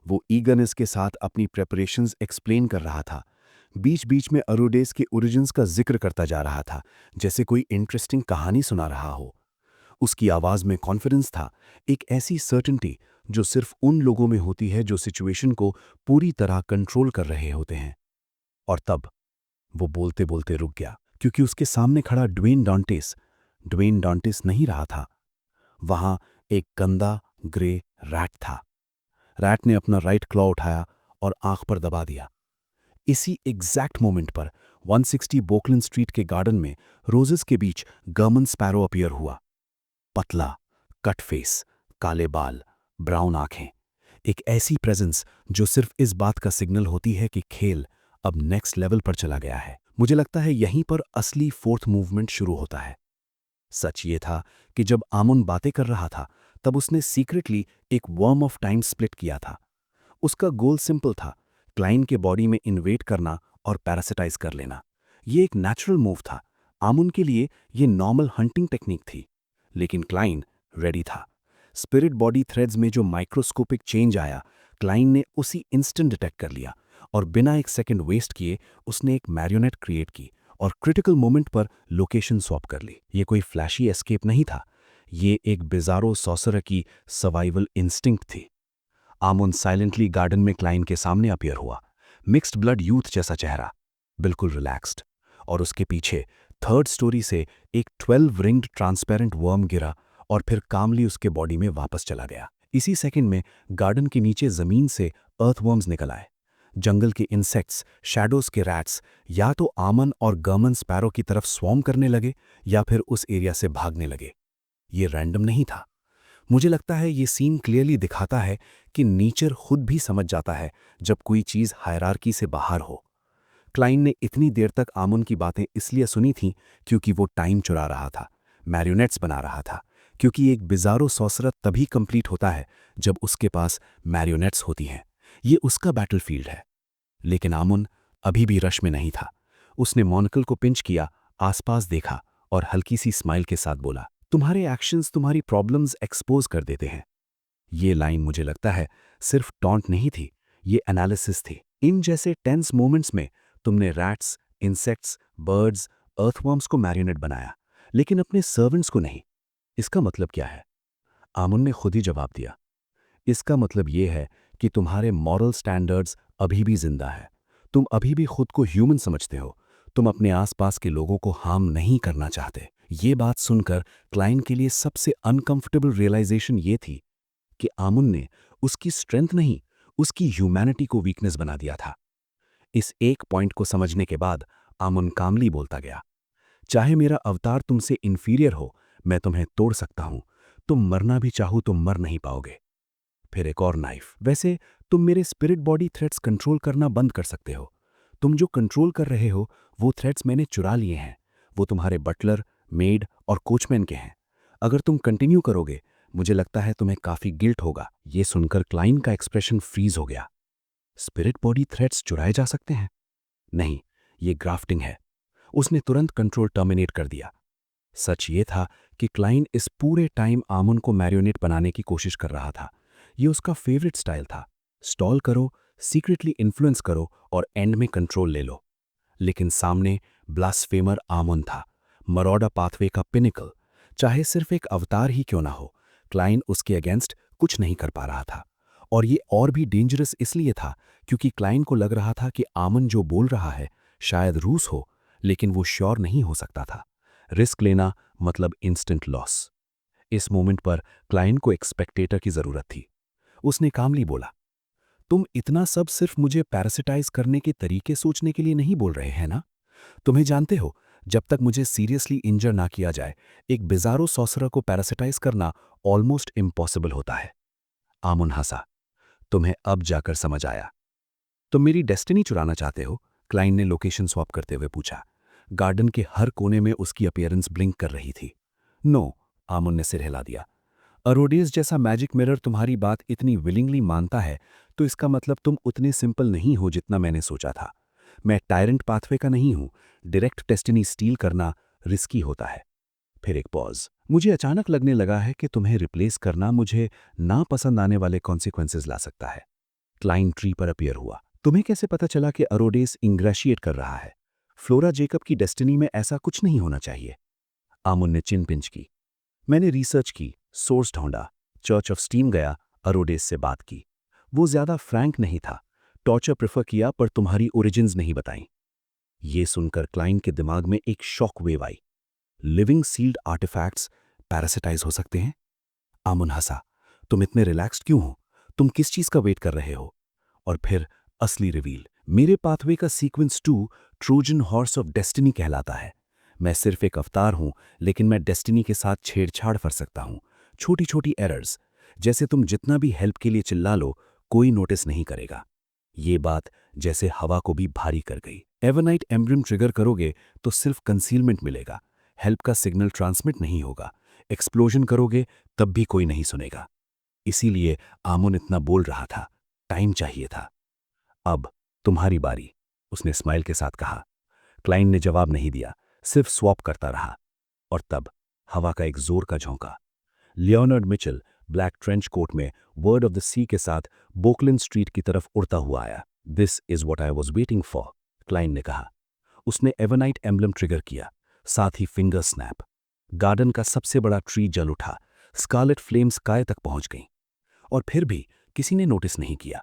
वो ईगरनेस के साथ अपनी प्रेपरेशंस एक्सप्लेन कर रहा था, बीच बीच में अरोडेस के ओरिजिन्स का जिक्र करता जा रहा था, जैसे कोई इंटरेस्टिंग कहानी सुना रहा हो। उसकी आवाज में कॉन्फिडेंस था, एक ऐसी सर्टेनिटी जो सिर्फ उन लोगों में होती है जो सिचुएशन को पूरी तरह कंट्रोल कर रहे होते हैं। और तब वो बोलते बोलते रुक गया, क्योंकि उसके सामने खड़ा ड्वेन डॉन्टिस नहीं रहा था। वहां एक गंदा ग्रे रैट था। रैट ने अपना राइट क्लॉ उठाया और आंख पर दबा दिया। इसी एग्जैक्ट मोमेंट पर 160 बोकलिन स्ट्रीट के गार्डन में रोजेस के बीच गवर्मन स्पैरो अपीयर हुआ। पतला, कट फेस, काले बाल, ब्राउन आंखें, एक ऐसी प्रेजेंस जो सिर्फ इस बात का सिग्नल होती है कि खेल अब नेक्स्ट लेवल पर चला गया है। मुझे लगता है यहीं पर असली फोर्थ मूवमेंट शुरू होता है। सच ये था कि जब आमुन बातें कर रहा था, तब उसने सीक्रेटली एक वर्म ऑफ टाइम स्प्लिट किया था। उसका गोल सिंपल था, क्लाइन के बॉडी में इन्वेट करना और पैरासिटाइज कर लेना। ये एक नेचुरल मूव था। आमुन के लिए ये नॉर्मल हंटिंग टेक्निक थी, लेकिन क्लाइन रेडी था। स्पिरिट बॉडी थ्रेड्स में जो माइक्रोस्कोपिक चेंज आया, क्लाइन ने उसी इंस्टेंट डिटेक्ट कर लिया और बिना एक सेकंड वेस्ट किए उसने एक मैरियोनेट क्रिएट की और क्रिटिकल मोमेंट पर लोकेशन स्वैप कर ली। ये कोई फ्लैशी एस्केप नहीं था, ये एक बिजारो सॉसरर की सर्वाइवल इंस्टिंक्ट थी। आमुन साइलेंटली गार्डन में क्लाइन के सामने अपीयर हुआ, मिक्स्ड ब्लड यूथ जैसा चेहरा, बिल्कुल रिलैक्स्ड, और उसके पीछे थर्ड स्टोरी से एक 12 रिंग्ड ट्रांसपेरेंट वर्म गिरा और फिर कामली उसके बॉडी में वापस चला गया। इसी सेकंड में गार्डन के नीचे जमीन से अर्थवर्म्स निकल आए। जंगल के इंसेक्ट्स, शैडोज के रैट्स या तो आमन और गवर्मन स्पैरो की तरफ स्वॉर्म करने लगे या फिर उस एरिया से भागने लगे। ये रैंडम नहीं था। मुझे लगता है ये सीन क्लियरली दिखाता है कि नेचर खुद भी समझ जाता है जब कोई चीज हायरार्की से बाहर हो। क्लाइन ने इतनी देर तक आमुन की बातें इसलिए सुनी थीं क्योंकि वो टाइम चुरा रहा था, मैरियोनेट्स बना रहा था, क्योंकि एक बिजारो सॉसरर तभी कंप्लीट होता है जब उसके पास मैरियोनेट्स होती हैं। ये उसका बैटलफील्ड है। लेकिन आमुन अभी भी रश में नहीं था। उसने मोनिकल को पिंच किया, आसपास देखा और हल्की सी स्माइल के साथ बोला, तुम्हारे एक्शंस तुम्हारी प्रॉब्लम्स एक्सपोज कर देते हैं। ये लाइन मुझे लगता है सिर्फ टॉन्ट नहीं थी, ये एनालिसिस थी। इन जैसे टेंस मोमेंट्स में तुमने रैट्स, इंसेक्ट्स, बर्ड्स, अर्थवर्म्स को मैरियोनेट बनाया, लेकिन अपने सर्वेंट्स को नहीं। इसका मतलब क्या है? आमुन ने खुद ही जवाब दिया, इसका मतलब ये है कि तुम्हारे मॉरल स्टैंडर्ड्स अभी भी जिंदा है। तुम अभी भी खुद को ह्यूमन समझते हो। तुम अपने आसपास के लोगों को हार्म नहीं करना चाहते। ये बात सुनकर क्लाइन के लिए सबसे अनकंफर्टेबल रियलाइजेशन ये थी कि आमुन ने उसकी स्ट्रेंथ नहीं, उसकी ह्यूमैनिटी को वीकनेस बना दिया था। इस एक पॉइंट को समझने के बाद आमुन कामली बोलता गया, चाहे मेरा अवतार तुमसे इंफीरियर हो, मैं तुम्हें तोड़ सकता हूं। तुम मरना भी चाहो तो मर नहीं पाओगे। फिर एक और नाइफ, वैसे तुम मेरे स्पिरिट बॉडी थ्रेड्स कंट्रोल करना बंद कर सकते हो। तुम जो कंट्रोल कर रहे हो वो थ्रेड्स मैंने चुरा लिए हैं। वो तुम्हारे बटलर, मेड और कोचमैन के हैं। अगर तुम कंटिन्यू करोगे, मुझे लगता है तुम्हें काफी गिल्ट होगा। ये सुनकर क्लाइन का एक्सप्रेशन फ्रीज हो गया। स्पिरिट बॉडी थ्रेड्स चुराए जा सकते हैं? नहीं, ये ग्राफ्टिंग है। उसने तुरंत कंट्रोल टर्मिनेट कर दिया। सच ये था कि क्लाइन इस पूरे टाइम आमन को मैरियोनेट बनाने की कोशिश कर रहा था। ये उसका फेवरेट स्टाइल था। स्टॉल करो, सीक्रेटली इन्फ्लुएंस करो और एंड में कंट्रोल ले लो। लेकिन सामने ब्लास्फेमर आमन था, मरौडा पाथवे का पिनिकल। चाहे सिर्फ एक अवतार ही क्यों ना हो, क्लाइन उसके अगेंस्ट कुछ नहीं कर पा रहा था। और ये और भी डेंजरस इसलिए था क्योंकि क्लाइन को लग रहा था कि आमन जो बोल रहा है शायद रूस हो, लेकिन वो श्योर नहीं हो सकता था। रिस्क लेना मतलब इंस्टेंट लॉस। इस मोमेंट पर क्लाइन को एक स्पेक्टेटर की जरूरत थी। उसने कामली बोला, तुम इतना सब सिर्फ मुझे पैरासिटाइज करने के तरीके सोचने के लिए नहीं बोल रहे हैं ना? तुम्हें जानते हो, जब तक मुझे सीरियसली इंजर ना किया जाए, एक बिजारो सॉसरर को पैरासिटाइज करना ऑलमोस्ट इम्पॉसिबल होता है। आमुन हंसा। तुम्हें अब जाकर समझ आया। तुम मेरी डेस्टिनी चुराना चाहते हो? क्लाइन ने लोकेशन स्वैप करते हुए पूछा। गार्डन के हर कोने में उसकी अपीयरेंस ब्लिंक कर रही थी। नो, आमुन ने सिर हिला दिया। अरोडेस जैसा मैजिक मिरर तुम्हारी बात इतनी विलिंगली मानता है तो इसका मतलब तुम उतने सिंपल नहीं हो जितना मैंने सोचा था। मैं टायरेंट पाथवे का नहीं हूं। डायरेक्ट डेस्टिनी स्टील करना रिस्की होता है। फिर एक पॉज। मुझे अचानक लगने लगा है कि तुम्हें रिप्लेस करना मुझे ना पसंद आने वाले कॉन्सिक्वेंसेस ला सकता है। क्लाइन ट्री पर अपीयर हुआ। तुम्हें कैसे पता चला कि अरोडेस इंग्रेशिएट कर रहा है? फ्लोरा जेकब की डेस्टिनी में ऐसा कुछ नहीं होना चाहिए। आमुन ने चिन पिंच की। मैंने रिसर्च की, सोर्स ढूंढा, चर्च ऑफ स्टीम गया, अरोडेस से बात की। वो ज्यादा फ्रैंक नहीं था। टॉर्चर प्रेफर किया पर तुम्हारी ओरिजिन्स नहीं बताई। ये सुनकर क्लाइन के दिमाग में एक शॉक वेव आई। लिविंग सील्ड आर्टिफैक्ट्स पैरासिटाइज हो सकते हैं? आमुन हंसा। तुम इतने रिलैक्स्ड क्यों हो? तुम किस चीज का वेट कर रहे हो? और फिर असली रिवील। मेरे पाथवे का sequence 2 Trojan horse of destiny कहलाता है। मैं सिर्फ एक अवतार हूं, लेकिन मैं डेस्टिनी के साथ छेड़छाड़ कर सकता हूं। छोटी छोटी एरर्स, जैसे तुम जितना भी हेल्प के लिए चिल्ला लो, कोई नोटिस नहीं करेगा। ये बात जैसे हवा को भी भारी कर गई। एवरनाइट एम्ब्रियम ट्रिगर करोगे तो सिर्फ कंसीलमेंट मिलेगा, हेल्प का सिग्नल ट्रांसमिट नहीं होगा। एक्सप्लोजन करोगे तब भी कोई नहीं सुनेगा। इसीलिए आमुन इतना बोल रहा था। टाइम चाहिए था। अब तुम्हारी बारी, उसने स्माइल के साथ कहा। क्लाइन ने जवाब नहीं दिया, सिर्फ स्वैप करता रहा। और तब हवा का एक जोर का झोंका। Leonard Mitchell black trench coat में वर्ड ऑफ द सी के साथ बोकलिन स्ट्रीट की तरफ उड़ता हुआ आया। This is what I was waiting for, Klein ने कहा। उसने एवरनाइट एम्ब्लम ट्रिगर किया, साथ ही फिंगर स्नैप। गार्डन का सबसे बड़ा ट्री जल उठा। स्कारलेट फ्लेम्स काय तक पहुंच गईं। और फिर भी किसी ने नोटिस नहीं किया।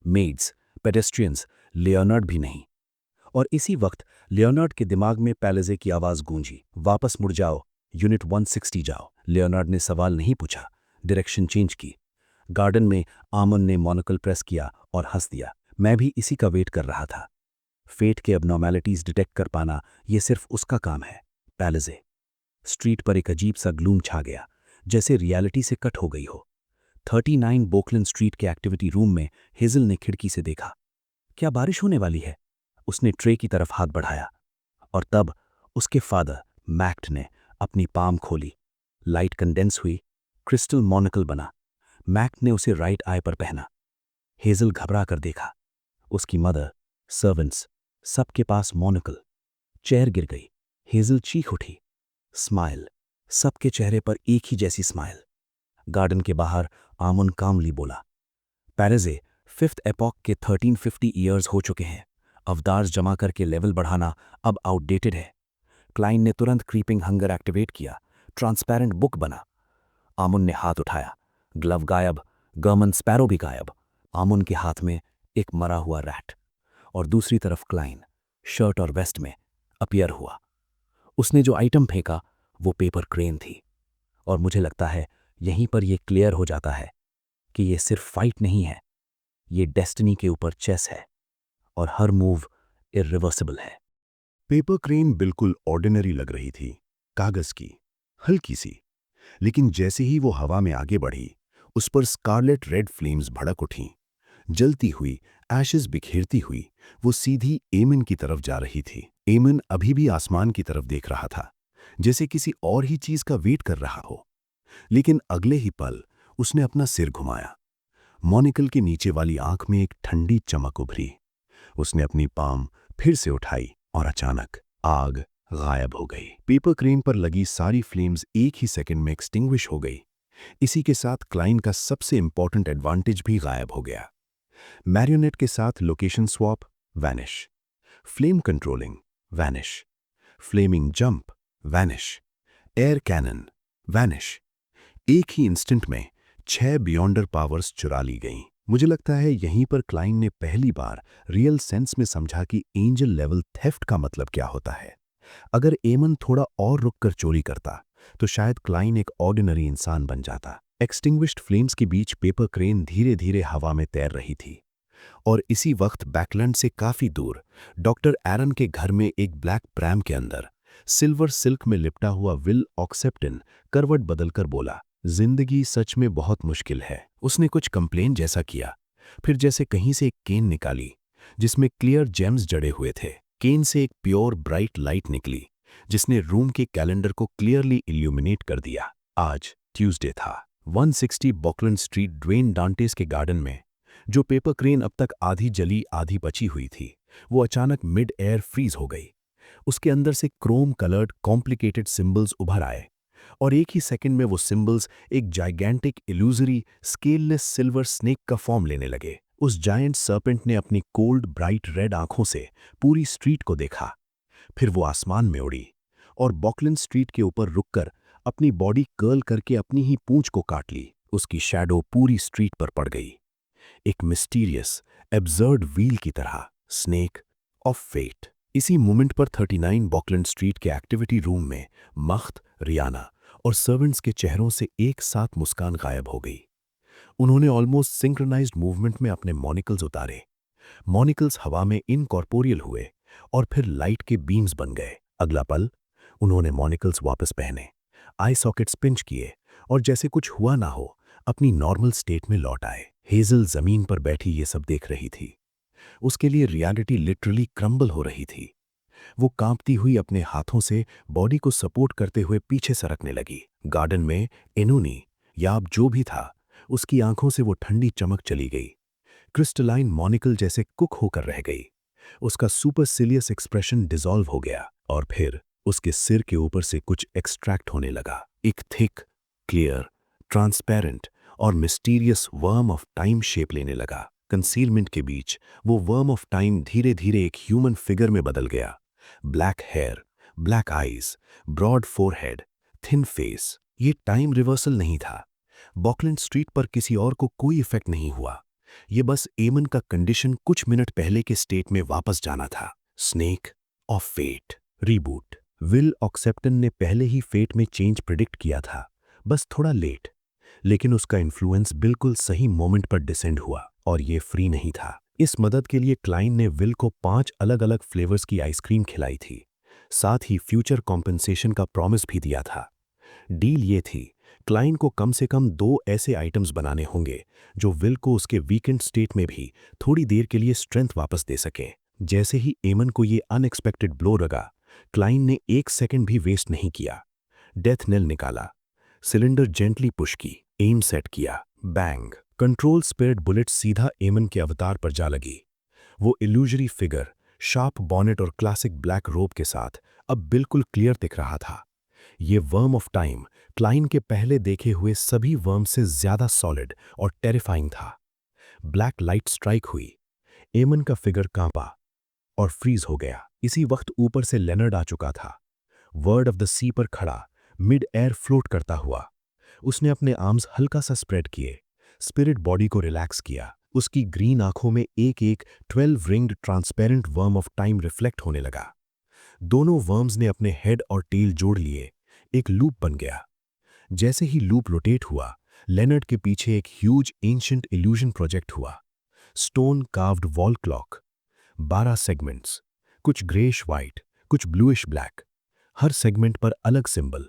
मेड्स, पेडेस्ट्रियंस, लियोनार्ड भी नहीं। और इसी वक्त लियोनार्ड के दिमाग में पैलेजे की आवाज गूंजी, वापस मुड़ जाओ, यूनिट 160 जाओ। लियोनार्ड ने सवाल नहीं पूछा, डायरेक्शन चेंज की। गार्डन में आमन ने मोनोकल प्रेस किया और हंस दिया। मैं भी इसी का वेट कर रहा था। फेट के अबनॉर्मैलिटीज डिटेक्ट कर पाना यह सिर्फ उसका काम है। पैलेजे। स्ट्रीट पर एक अजीब सा ग्लूम छा गया, जैसे रियलिटी से कट हो गई हो। 39 बोकलिन स्ट्रीट के एक्टिविटी रूम में हेजल ने खिड़की से देखा। क्या बारिश होने वाली है? उसने ट्रे की तरफ हाथ बढ़ाया। और तब उसके फादर मैक्ट ने अपनी पाम खोली। लाइट कंडेंस हुई, क्रिस्टल मोनोकल बना। मैक्ट ने उसे राइट आई पर पहना। हेजल घबरा कर देखा। उसकी मदर, सर्वेंट्स, सबके पास मोनोकल। चेयर गिर गई। हेजल चीख उठी। स्माइल, सबके चेहरे पर एक ही जैसी स्माइल। गार्डन के बाहर आमुन कामली बोला, पैरेजे, 5th एपॉक के 1350 ईयर्स हो चुके हैं। अवतार्स जमा करके लेवल बढ़ाना अब आउटडेटेड है। क्लाइन ने तुरंत क्रीपिंग हंगर एक्टिवेट किया। ट्रांसपेरेंट बुक बना। आमुन ने हाथ उठाया। ग्लव गायब, गवर्मन स्पैरो भी गायब। आमुन के हाथ में एक मरा हुआ रैट। और दूसरी तरफ क्लाइन, शर्ट और वेस्ट में, अपीयर हुआ। उसने जो आइटम फेंका वो पेपर क्रेन थी। और मुझे लगता है यहीं पर यह क्लियर हो जाता है कि ये सिर्फ फाइट नहीं है, ये डेस्टिनी के ऊपर चेस है और हर मूव इरिवर्सिबल है। पेपर क्रेन बिल्कुल ऑर्डिनरी लग रही थी, कागज की, हल्की सी। लेकिन जैसे ही वो हवा में आगे बढ़ी, उस पर स्कारलेट रेड फ्लेम्स भड़क उठीं। जलती हुई, एशेस बिखेरती हुई, वो सीधी एमन की तरफ जा रही थी। एमन अभी भी आसमान की तरफ देख रहा था, जैसे किसी और ही चीज का वेट कर रहा हो। लेकिन अगले ही पल उसने अपना सिर घुमाया। मोनिकल के नीचे वाली आंख में एक ठंडी चमक उभरी। उसने अपनी पाम फिर से उठाई और अचानक आग गायब हो गई। पेपर क्रेन पर लगी सारी फ्लेम्स एक ही सेकंड में एक्सटिंग्विश हो गई। इसी के साथ क्लाइन का सबसे इंपॉर्टेंट एडवांटेज भी गायब हो गया। मैरियोनेट के साथ location swap, vanish. Flame controlling, vanish. Flaming jump, vanish. Air cannon, vanish. एक ही इंस्टेंट में 6 बियॉन्डर पावर्स चुरा ली गईं। मुझे लगता है यहीं पर क्लाइन ने पहली बार रियल सेंस में समझा कि एंजल लेवल थेफ्ट का मतलब क्या होता है। अगर एमन थोड़ा और रुककर चोरी करता तो शायद क्लाइन एक ऑर्डिनरी इंसान बन जाता। एक्सटिंग्विश्ड फ्लेम्स के बीच पेपर क्रेन धीरे धीरे हवा में तैर रही थी और इसी वक्त बैकलैंड से काफी दूर डॉक्टर एरन के घर में एक ब्लैक प्रैम के अंदर सिल्वर सिल्क में लिपटा हुआ विल ऑक्सेप्टिन करवट बदलकर बोला, जिंदगी सच में बहुत मुश्किल है। उसने कुछ कंप्लेन जैसा किया, फिर जैसे कहीं से एक केन निकाली जिसमें क्लियर जेम्स जड़े हुए थे। केन से एक प्योर ब्राइट लाइट निकली जिसने रूम के कैलेंडर को क्लियरली इल्यूमिनेट कर दिया। आज ट्यूसडे था। 160 बॉकलैंड स्ट्रीट ड्वेन डांटेस के गार्डन में जो पेपर क्रेन अब तक आधी जली आधी बची हुई थी, वो अचानक मिड एयर फ्रीज हो गई। उसके अंदर से क्रोम कलर्ड कॉम्प्लिकेटेड सिंबल्स उभर आए और एक ही सेकंड में वो सिंबल्स एक gigantic illusory scaleless silver snake का फॉर्म लेने लगे। उस जायंट सर्पेंट ने अपनी कोल्ड ब्राइट रेड आंखों से पूरी स्ट्रीट को देखा, फिर वो आसमान में उड़ी और बॉकलैंड स्ट्रीट के ऊपर रुककर अपनी बॉडी कर्ल करके अपनी ही पूंछ को काट ली। उसकी शैडो पूरी स्ट्रीट पर पड़ गई, एक मिस्टीरियस एब्सर्ड व्हील की तरह, स्नेक ऑफ फेट। इसी मोमेंट पर 39 बॉकलैंड स्ट्रीट के एक्टिविटी रूम में मख्त, रियाना और सर्वेंट्स के चेहरों से एक साथ मुस्कान गायब हो गई। उन्होंने ऑलमोस्ट सिंक्रोनाइज्ड मूवमेंट में अपने मॉनिकल्स उतारे। मॉनिकल्स हवा में इनकॉर्पोरियल हुए और फिर लाइट के बीम्स बन गए। अगला पल उन्होंने मॉनिकल्स वापस पहने, आई सॉकेट्स पिंच किए और जैसे कुछ हुआ ना हो अपनी नॉर्मल स्टेट में लौट आए। हेजल जमीन पर बैठी ये सब देख रही थी। उसके लिए रियलिटी लिटरली क्रम्बल हो रही थी। वो कांपती हुई अपने हाथों से बॉडी को सपोर्ट करते हुए पीछे सरकने लगी। गार्डन में एनोनी या अब जो भी था, उसकी आंखों से वो ठंडी चमक चली गई। क्रिस्टलाइन मॉनिकल जैसे कुक होकर रह गई। उसका सुपरसिलियस एक्सप्रेशन डिसॉल्व हो गया और फिर उसके सिर के ऊपर से कुछ एक्सट्रैक्ट होने लगा। एक थिक, क्लियर, ट्रांसपेरेंट और mysterious worm of time shape लेने लगा। कंसीलमेंट के बीच वो वर्म ऑफ टाइम धीरे धीरे एक ह्यूमन फिगर में बदल गया। Black hair, black eyes, broad forehead, thin face. ये टाइम रिवर्सल नहीं था। बॉकलैंड स्ट्रीट पर किसी और को कोई इफेक्ट नहीं हुआ। ये बस एमन का कंडीशन कुछ मिनट पहले के स्टेट में वापस जाना था। Snake of fate, reboot. Will ऑक्सेप्टन ने पहले ही फेट में चेंज प्रिडिक्ट किया था, बस थोड़ा लेट, लेकिन उसका इन्फ्लुएंस बिल्कुल सही मोमेंट पर डिसेंड हुआ और ये फ्री नहीं था। इस मदद के लिए क्लाइन ने विल को 5 अलग अलग फ्लेवर्स की आइसक्रीम खिलाई थी, साथ ही फ्यूचर कॉम्पेंसेशन का प्रॉमिस भी दिया था। डील ये थी, क्लाइन को कम से कम 2 ऐसे आइटम्स बनाने होंगे जो विल को उसके वीकेंड स्टेट में भी थोड़ी देर के लिए स्ट्रेंथ वापस दे सके। जैसे ही एमन को ये अनएक्सपेक्टेड ब्लो लगा, क्लाइन ने 1 सेकंड भी वेस्ट नहीं किया। डेथ नेल निकाला, सिलेंडर जेंटली पुश की, एम सेट किया, बैंग। कंट्रोल स्पिरिट बुलेट सीधा एमन के अवतार पर जा लगी। वो इल्यूजरी फिगर, शार्प बॉनेट और क्लासिक ब्लैक रोब के साथ अब बिल्कुल क्लियर दिख रहा था। ये वर्म ऑफ टाइम क्लाइन के पहले देखे हुए सभी वर्म से ज्यादा सॉलिड और टेरिफाइंग था। ब्लैक लाइट स्ट्राइक हुई, एमन का फिगर कांपा और फ्रीज हो गया। इसी वक्त ऊपर से लेनर्ड आ चुका था, वर्ड ऑफ द सी पर खड़ा, मिड एयर फ्लोट करता हुआ। उसने अपने आर्म्स हल्का सा स्प्रेड किए, स्पिरिट बॉडी को रिलैक्स किया। उसकी ग्रीन आंखों में एक एक 12 ringed transparent worm of time reflect होने लगा। दोनों वर्म्स ने अपने हेड और टेल जोड़ लिए, एक लूप बन गया। जैसे ही लूप रोटेट हुआ, लेनर्ड के पीछे एक ह्यूज एंशिएंट इल्यूजन प्रोजेक्ट हुआ। Stone carved wall clock, 12 segments, कुछ ग्रेश वाइट, कुछ ब्लूइश ब्लैक, हर सेगमेंट पर अलग सिंबल।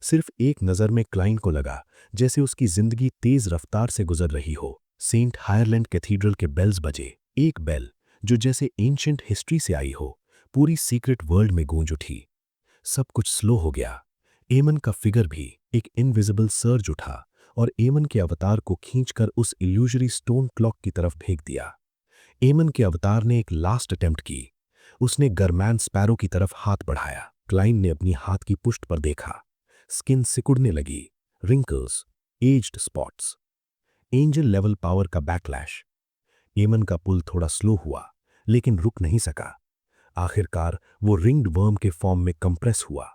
सिर्फ एक नज़र में क्लाइन को लगा जैसे उसकी जिंदगी तेज रफ्तार से गुजर रही हो। सेंट हायरलैंड कैथीड्रल के बेल्स बजे, एक बेल जो जैसे एंशिएंट हिस्ट्री से आई हो, पूरी सीक्रेट वर्ल्ड में गूंज उठी। सब कुछ स्लो हो गया। एमन का फिगर भी एक इनविजिबल सर्ज उठा और एमन के अवतार को खींचकर उस इल्यूजरी स्टोन क्लॉक की तरफ फेंक दिया। एमन के अवतार ने एक लास्ट अटेम्प्ट की। उसने गरमैन स्पैरो की तरफ हाथ बढ़ाया। क्लाइन ने अपनी हाथ की पुष्ट पर देखा। स्किन सिकुड़ने लगी, wrinkles, aged spots, angel level power का बैकलैश। एमन का पुल थोड़ा स्लो हुआ, लेकिन रुक नहीं सका। आखिरकार वो रिंग्ड वर्म के फॉर्म में कंप्रेस हुआ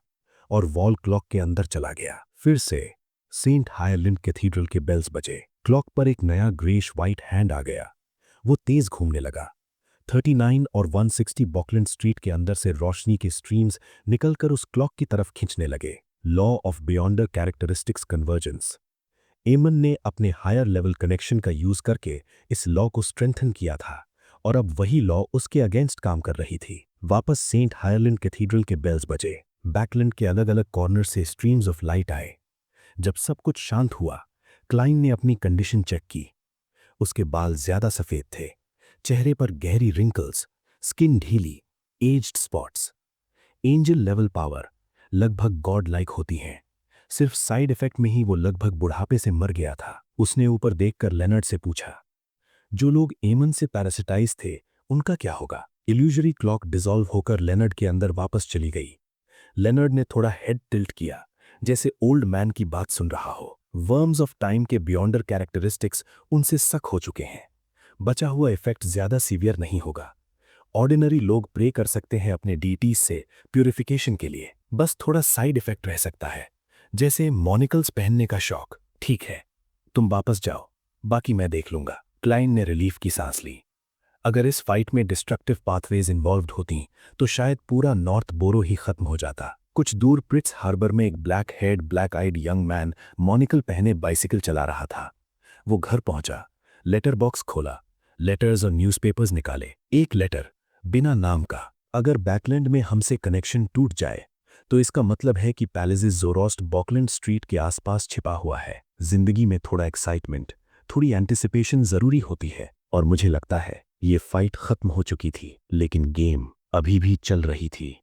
और वॉल क्लॉक के अंदर चला गया। फिर से सेंट हायरलिंड कैथीड्रल के बेल्स बजे। क्लॉक पर एक नया ग्रेश वाइट हैंड आ गया। वो तेज घूमने लगा। 39 और 160 बॉकलैंड स्ट्रीट के अंदर से रोशनी के स्ट्रीम्स निकलकर उस क्लॉक की तरफ खींचने लगे। Law of बियॉन्डर characteristics convergence. एमन ने अपने हायर लेवल कनेक्शन का यूज करके इस लॉ को स्ट्रेंथन किया था और अब वही लॉ उसके अगेंस्ट काम कर रही थी। वापस सेंट हायरलैंड कैथीड्रल के बेल्स बजे। बैकलैंड के अलग अलग कॉर्नर से स्ट्रीम्स ऑफ लाइट आए। जब सब कुछ शांत हुआ, क्लाइन ने अपनी कंडीशन चेक की। उसके बाल ज्यादा सफेद थे, चेहरे पर गहरी रिंकल्स, स्किन ढीली, aged spots. Angel level power लगभग गॉड लाइक होती हैं। सिर्फ साइड इफेक्ट में ही वो लगभग बुढ़ापे से मर गया था। उसने ऊपर देखकर लेनर्ड से पूछा, जो लोग एमन से पैरासिटाइज थे उनका क्या होगा? इल्यूजरी क्लॉक डिसॉल्व होकर लेनर्ड के अंदर वापस चली गई। लेनर्ड ने थोड़ा हेड टिल्ट किया, जैसे ओल्ड मैन की बात सुन रहा हो। वर्म्स ऑफ टाइम के बियॉन्डर कैरेक्टरिस्टिक्स उनसे सक हो चुके हैं। बचा हुआ इफेक्ट ज्यादा सीवियर नहीं होगा। ऑर्डिनरी लोग प्रे कर सकते हैं अपने डीटीज से प्यूरिफिकेशन के लिए। बस थोड़ा साइड इफेक्ट रह सकता है, जैसे मॉनिकल्स पहनने का शौक। ठीक है, तुम वापस जाओ, बाकी मैं देख लूंगा। क्लाइन ने रिलीफ की सांस ली। अगर इस फाइट में डिस्ट्रक्टिव पाथवेज इन्वॉल्व्ड होती तो शायद पूरा नॉर्थ बोरो ही खत्म हो जाता। कुछ दूर प्रिट्स हार्बर में एक ब्लैक हेड ब्लैक आइड यंग मैन मॉनिकल पहने बाइसिकल चला रहा था। वो घर पहुंचा, लेटर बॉक्स खोला, लेटर्स और न्यूज़पेपर्स निकाले। एक लेटर बिना नाम का। अगर बैकलैंड में हमसे कनेक्शन टूट जाए तो इसका मतलब है कि पैलेसिस ज़ोरोस्ट बॉकलैंड स्ट्रीट के आसपास छिपा हुआ है। जिंदगी में थोड़ा एक्साइटमेंट, थोड़ी एंटिसिपेशन जरूरी होती है। और मुझे लगता है ये फाइट खत्म हो चुकी थी, लेकिन गेम अभी भी चल रही थी।